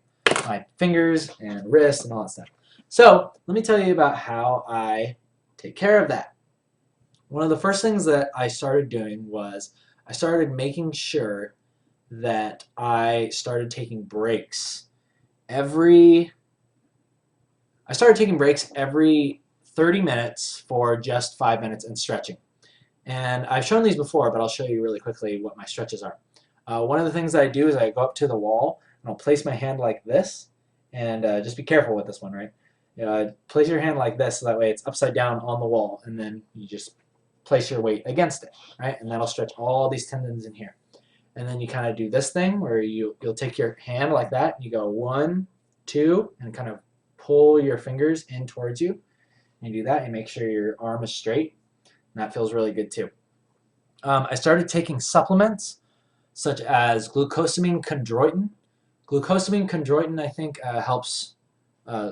fingers and wrists and all that stuff. So let me tell you about how I take care of that. One of the first things that I started doing was I started making sure that I started taking breaks every I started taking breaks every 30 minutes for just 5 minutes and stretching. And I've shown these before, but I'll show you really quickly what my stretches are. One of the things that I do is I go up to the wall and I'll place my hand like this, and just be careful with this one, right? Place your hand like this so that way it's upside down on the wall, and then you just place your weight against it, right? And that'll stretch all these tendons in here. And then you kind of do this thing where you'll take your hand like that, and you go 1, 2, and kind of pull your fingers in towards you. And you do that, and make sure your arm is straight, and that feels really good too. I started taking supplements such as glucosamine chondroitin. Glucosamine chondroitin, I think, helps uh,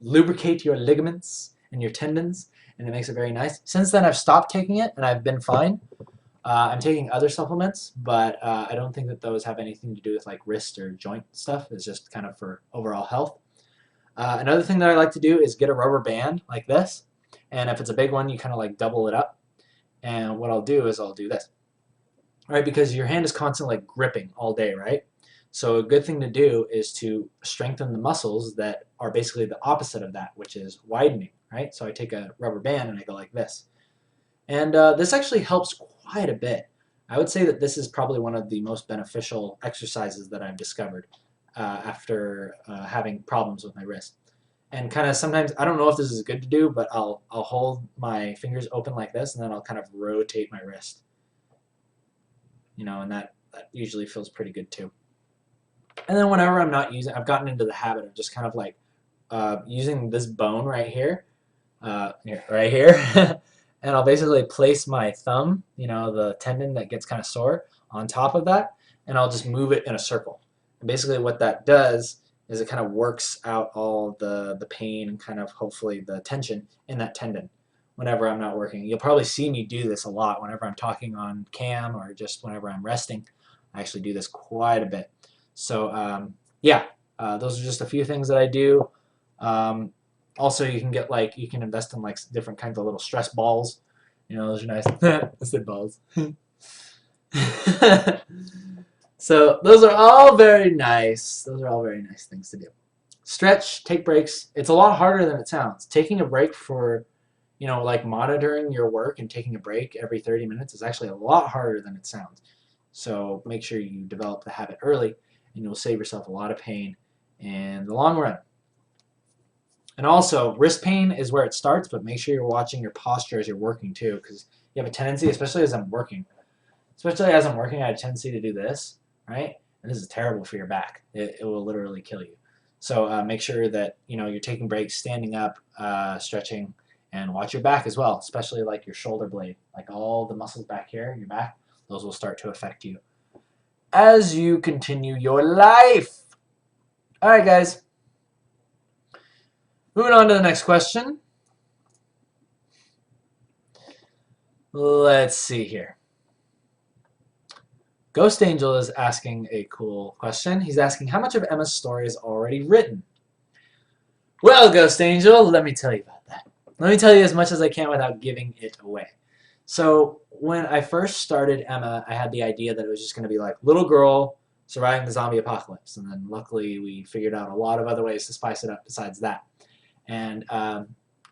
lubricate your ligaments and your tendons, and it makes it very nice. Since then, I've stopped taking it, and I've been fine. I'm taking other supplements, but I don't think that those have anything to do with like wrist or joint stuff. It's just kind of for overall health. Another thing that I like to do is get a rubber band like this, and if it's a big one, you kind of like double it up. And what I'll do is I'll do this, right? Because your hand is constantly like gripping all day, right? So a good thing to do is to strengthen the muscles that are basically the opposite of that, which is widening, right? So I take a rubber band and I go like this. And this actually helps quite a bit. I would say that this is probably one of the most beneficial exercises that I've discovered after having problems with my wrist. And kind of sometimes, I don't know if this is good to do, but I'll hold my fingers open like this, and then I'll kind of rotate my wrist. And that usually feels pretty good too. And then whenever I'm not using, I've gotten into the habit of just kind of like using this bone right here, and I'll basically place my thumb, the tendon that gets kind of sore, on top of that, and I'll just move it in a circle. And basically what that does is it kind of works out all the pain and kind of hopefully the tension in that tendon whenever I'm not working. You'll probably see me do this a lot whenever I'm talking on cam or just whenever I'm resting. I actually do this quite a bit. So yeah, those are just a few things that I do. Also, you can get you can invest in like different kinds of little stress balls. Those are nice. I said balls. So those are all very nice. Those are all very nice things to do. Stretch, take breaks. It's a lot harder than it sounds. Taking a break for, like monitoring your work and taking a break every 30 minutes is actually a lot harder than it sounds. So make sure you develop the habit early, and you'll save yourself a lot of pain in the long run. And also, wrist pain is where it starts, but make sure you're watching your posture as you're working too, because you have a tendency, especially as I'm working, I have a tendency to do this, right? And this is terrible for your back. It will literally kill you. So make sure that you're taking breaks, standing up, stretching, and watch your back as well, especially like your shoulder blade, like all the muscles back here, your back. Those will start to affect you as you continue your life. All right, guys. Moving on to the next question. Let's see here. Ghost Angel is asking a cool question. He's asking, how much of Emma's story is already written? Well, Ghost Angel, let me tell you about that. Let me tell you as much as I can without giving it away. So when I first started Emma, I had the idea that it was just going to be like little girl surviving the zombie apocalypse. And then luckily we figured out a lot of other ways to spice it up besides that. And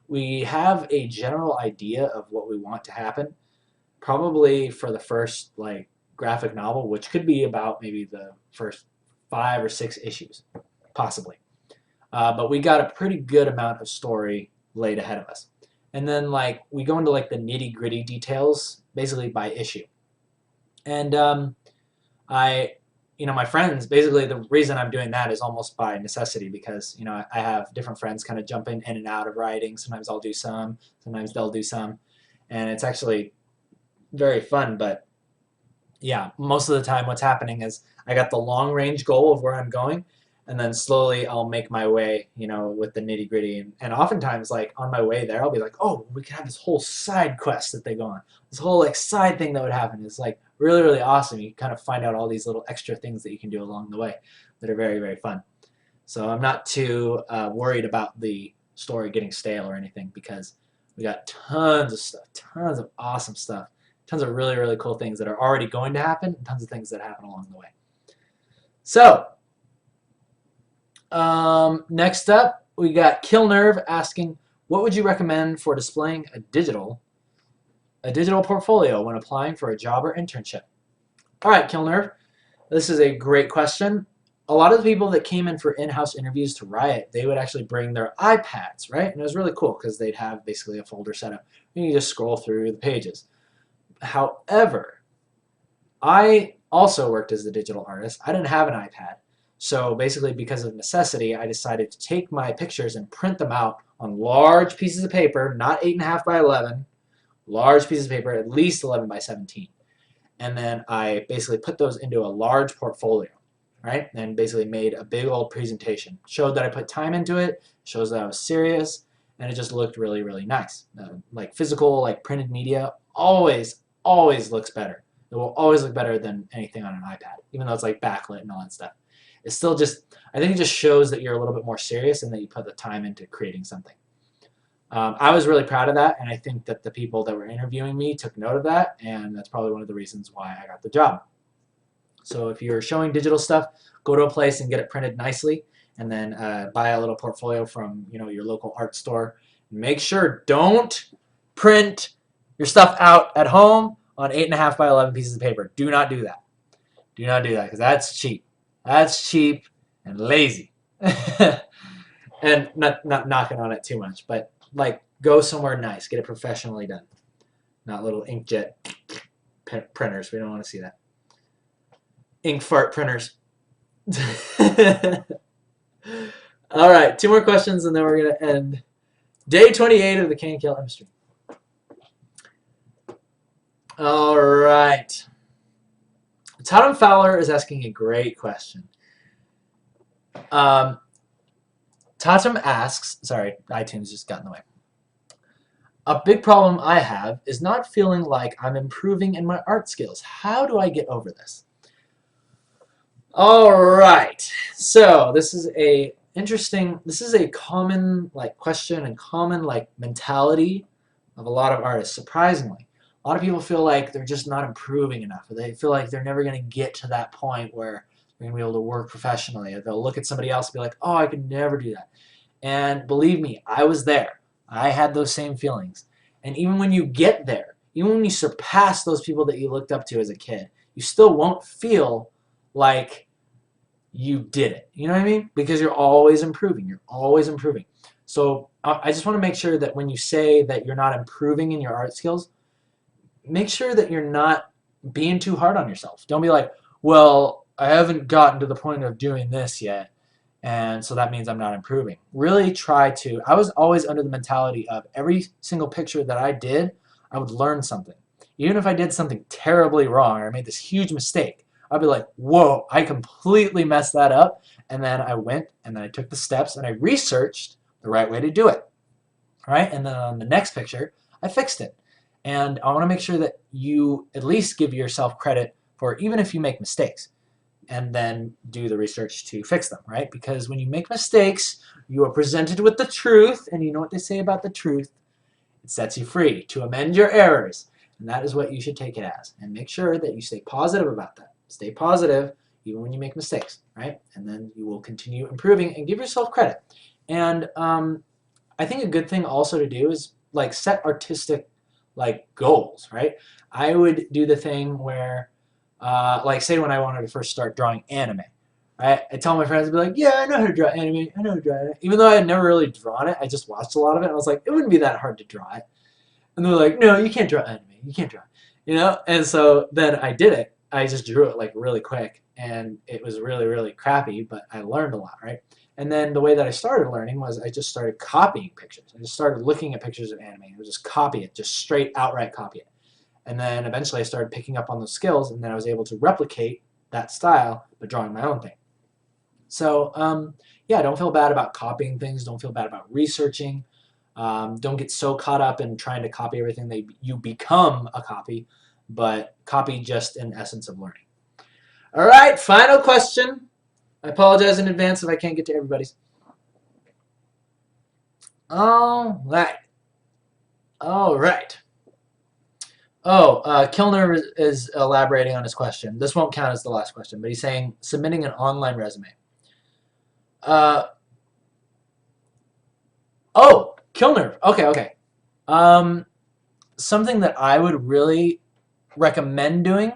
we have a general idea of what we want to happen, probably for the first graphic novel, which could be about maybe the first 5 or 6 issues, possibly. But we got a pretty good amount of story laid ahead of us. And then we go into the nitty-gritty details basically by issue. And I my friends, basically the reason I'm doing that is almost by necessity because, I have different friends kind of jumping in and out of writing. Sometimes I'll do some, sometimes they'll do some, and it's actually very fun. But yeah, most of the time what's happening is I got the long range goal of where I'm going, and then slowly I'll make my way, with the nitty gritty. And oftentimes, like on my way there, I'll be like, oh, we can have this whole side quest that they go on. This whole like side thing that would happen is like really, really awesome. You kind of find out all these little extra things that you can do along the way that are very, very fun. So I'm not too worried about the story getting stale or anything because we got tons of stuff, tons of awesome stuff, tons of really, really cool things that are already going to happen, and tons of things that happen along the way. So, next up, we got Kill Nerve asking, what would you recommend for displaying a digital portfolio when applying for a job or internship? All right, Kill Nerve, this is a great question. A lot of the people that came in for in-house interviews to Riot, they would actually bring their iPads, right? And it was really cool because they'd have basically a folder set up. And you just scroll through the pages. However, I also worked as a digital artist. I didn't have an iPad. So basically, because of necessity, I decided to take my pictures and print them out on large pieces of paper, not 8.5 by 11, large pieces of paper, at least 11 by 17. And then I basically put those into a large portfolio, right? And basically made a big old presentation. Showed that I put time into it, shows that I was serious, and it just looked really, really nice. Like physical, like printed media, always looks better. It will always look better than anything on an iPad, even though it's like backlit and all that stuff. It's still just, I think it just shows that you're a little bit more serious and that you put the time into creating something. I was really proud of that, and I think that the people that were interviewing me took note of that, and that's probably one of the reasons why I got the job. So if you're showing digital stuff, go to a place and get it printed nicely, and then buy a little portfolio from your local art store. Make sure don't print your stuff out at home on 8.5 by 11 pieces of paper. Do not do that. Do not do that because that's cheap. That's cheap and lazy. And not knocking on it too much, but like go somewhere nice. Get it professionally done. Not little inkjet printers. We don't want to see that. Ink fart printers. All right, 2 more questions and then we're going to end day 28 of the KNKL industry. All right. Tatum Fowler is asking a great question. Tatum asks, sorry, iTunes just got in the way. A big problem I have is not feeling like I'm improving in my art skills. How do I get over this? All right. So this is a common question and common mentality of a lot of artists, surprisingly. A lot of people feel like they're just not improving enough, or they feel like they're never going to get to that point where they're going to be able to work professionally. Or they'll look at somebody else and be like, oh, I could never do that. And believe me, I was there. I had those same feelings. And even when you get there, even when you surpass those people that you looked up to as a kid, you still won't feel like you did it. You know what I mean? Because you're always improving. You're always improving. So I just want to make sure that when you say that you're not improving in your art skills, make sure that you're not being too hard on yourself. Don't be like, well, I haven't gotten to the point of doing this yet, and so that means I'm not improving. Really try to. I was always under the mentality of every single picture that I did, I would learn something. Even if I did something terribly wrong or I made this huge mistake, I'd be like, whoa, I completely messed that up. And then I went and then I took the steps and I researched the right way to do it. Right? And then on the next picture, I fixed it. And I want to make sure that you at least give yourself credit for even if you make mistakes, and then do the research to fix them, right? Because when you make mistakes, you are presented with the truth, and you know what they say about the truth. It sets you free to amend your errors, and that is what you should take it as. And make sure that you stay positive about that. Stay positive even when you make mistakes, right? And then you will continue improving and give yourself credit. And I think a good thing also to do is set artistic goals, right? I would do the thing where say when I wanted to first start drawing anime, right? I tell my friends, I'd be like, yeah, I know how to draw anime. I know how to draw anime. Even though I had never really drawn it, I just watched a lot of it. And I was like, it wouldn't be that hard to draw it. And they're like, no, you can't draw anime. You can't draw it. And so then I did it. I just drew it like really quick, and it was really, really crappy, but I learned a lot, right? And then the way that I started learning was I just started copying pictures. I just started looking at pictures of anime and would just copy it, just straight outright copy it. And then eventually I started picking up on those skills, and then I was able to replicate that style but drawing my own thing. So yeah, don't feel bad about copying things. Don't feel bad about researching. Don't get so caught up in trying to copy everything that you become a copy, but copy just in essence of learning. All right, final question. I apologize in advance if I can't get to everybody's. All right. All right. Oh, Kilner is elaborating on his question. This won't count as the last question, but he's saying submitting an online resume. Uh, oh, Kilner. Okay, okay. Something that I would really recommend doing,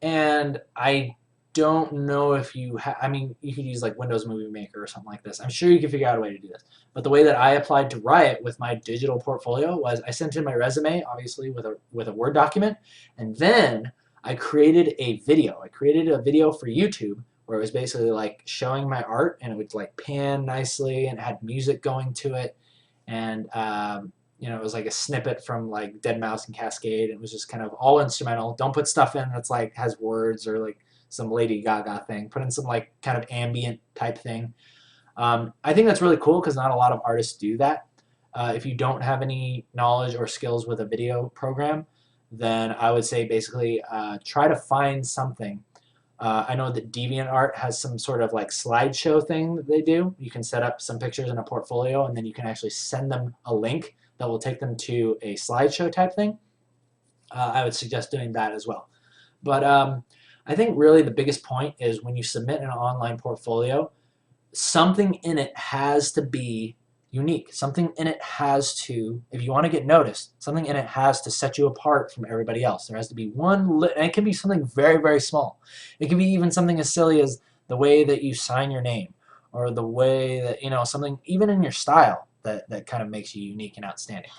and I don't know if you I mean, you could use like Windows Movie Maker or something like this. I'm sure you can figure out a way to do this. But the way that I applied to Riot with my digital portfolio was I sent in my resume, obviously with a Word document, and then I created a video. I created a video for YouTube where it was basically like showing my art, and it would like pan nicely and it had music going to it, and you know, it was like a snippet from like Dead Mouse and Cascade. It was just kind of all instrumental. Don't put stuff in that's like has words or like some Lady Gaga thing. Put in some like kind of ambient type thing. I think that's really cool because not a lot of artists do that. If you don't have any knowledge or skills with a video program, then I would say basically try to find something. I know that DeviantArt has some sort of like slideshow thing that they do. You can set up some pictures in a portfolio, and then you can actually send them a link that will take them to a slideshow type thing. I would suggest doing that as well. But I think really the biggest point is when you submit an online portfolio, something in it has to be unique. Something in it has to, if you want to get noticed, something in it has to set you apart from everybody else. There has to be one, and it can be something very, very small. It can be even something as silly as the way that you sign your name, or the way that, you know, something even in your style that kind of makes you unique and outstanding.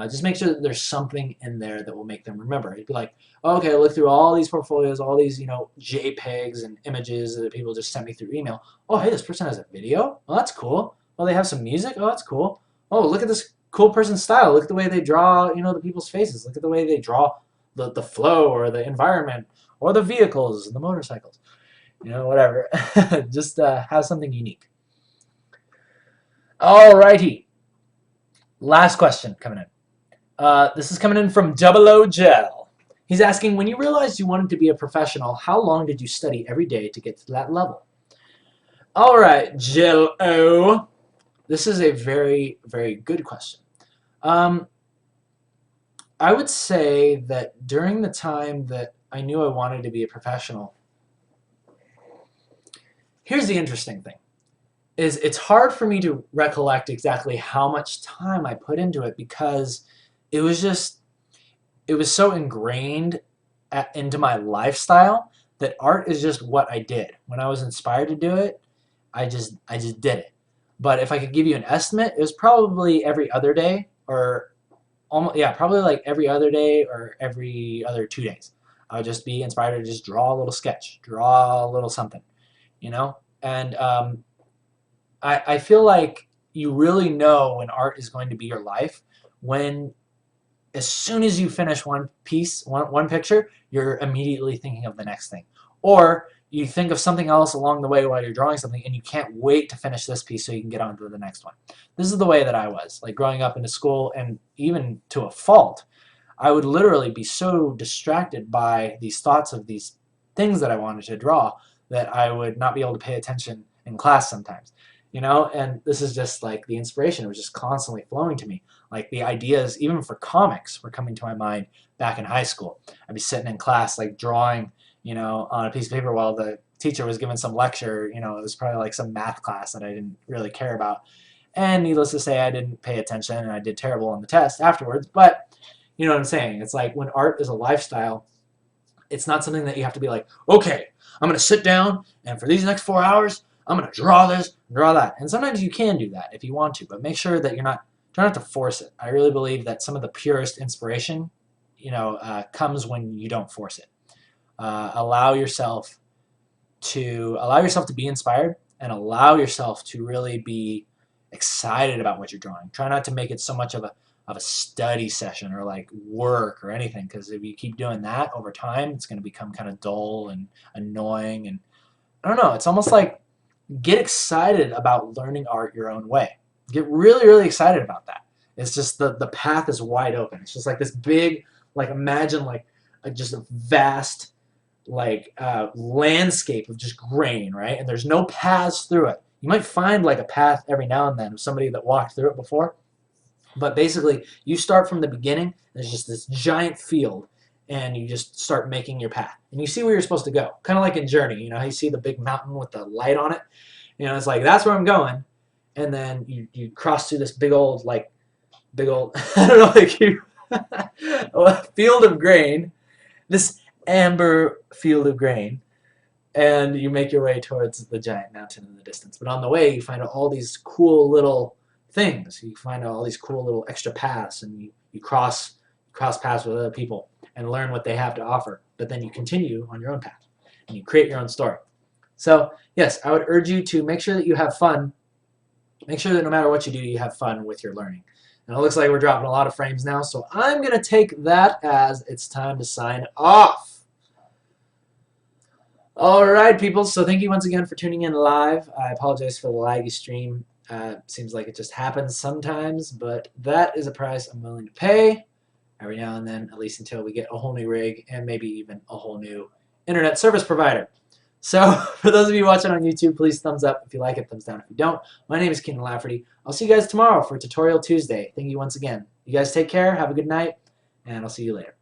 Just make sure that there's something in there that will make them remember. It'd be like, oh, okay, look through all these portfolios, all these, you know, JPEGs and images that people just sent me through email. Oh, hey, this person has a video? Well, that's cool. Oh, they have some music? Oh, that's cool. Oh, look at this cool person's style. Look at the way they draw, you know, the people's faces. Look at the way they draw the flow or the environment or the vehicles and the motorcycles. You know, whatever. Just have something unique. Alrighty. Last question coming in. This is coming in from Double O Gel. He's asking, when you realized you wanted to be a professional, how long did you study every day to get to that level? All right, Gel O. This is a very, very good question. I would say that during the time that I knew I wanted to be a professional, here's the interesting thing, is it's hard for me to recollect exactly how much time I put into it because it was so ingrained into my lifestyle that art is just what I did. When I was inspired to do it, I just did it. But if I could give you an estimate, it was probably every other day, or almost, yeah, probably like every other day or every other 2 days. I would just be inspired to just draw a little sketch, draw a little something, you know? And I feel like you really know when art is going to be your life when as soon as you finish one piece, one picture, you're immediately thinking of the next thing. Or you think of something else along the way while you're drawing something and you can't wait to finish this piece so you can get on to the next one. This is the way that I was, like growing up into school, and even to a fault. I would literally be so distracted by these thoughts of these things that I wanted to draw that I would not be able to pay attention in class sometimes. You know, and this is just like the inspiration was just constantly flowing to me. Like the ideas, even for comics, were coming to my mind back in high school. I'd be sitting in class, like drawing, you know, on a piece of paper while the teacher was giving some lecture. You know, it was probably like some math class that I didn't really care about. And needless to say, I didn't pay attention and I did terrible on the test afterwards. But you know what I'm saying? It's like when art is a lifestyle, it's not something that you have to be like, okay, I'm going to sit down and for these next 4 hours, I'm going to draw this, draw that. And sometimes you can do that if you want to, but make sure that try not to force it. I really believe that some of the purest inspiration, you know, comes when you don't force it. allow yourself to be inspired, and allow yourself to really be excited about what you're drawing. Try not to make it so much of a study session or like work or anything, because if you keep doing that over time, it's going to become kind of dull and annoying. And I don't know, it's almost like get excited about learning art your own way. Get really, really excited about that. It's just the path is wide open. It's just like this big, like imagine like just a vast like landscape of just grain, right? And there's no paths through it. You might find like a path every now and then of somebody that walked through it before, but basically you start from the beginning. There's just this giant field, and you just start making your path, and you see where you're supposed to go. Kind of like in Journey, you know how you see the big mountain with the light on it? You know, it's like that's where I'm going, and then you cross through this big old I don't know, like you a field of grain, this amber field of grain, and you make your way towards the giant mountain in the distance. But on the way, you find all these cool little things. You find all these cool little extra paths, and you cross paths with other people and learn what they have to offer. But then you continue on your own path, and you create your own story. So yes, I would urge you to make sure that you have fun. Make sure that no matter what you do, you have fun with your learning. And it looks like we're dropping a lot of frames now, so I'm going to take that as it's time to sign off. Alright, people, so thank you once again for tuning in live. I apologize for the laggy stream. Seems like it just happens sometimes, but that is a price I'm willing to pay every now and then, at least until we get a whole new rig and maybe even a whole new internet service provider. So for those of you watching on YouTube, please thumbs up if you like it, thumbs down if you don't. My name is Keenan Lafferty. I'll see you guys tomorrow for Tutorial Tuesday. Thank you once again. You guys take care, have a good night, and I'll see you later.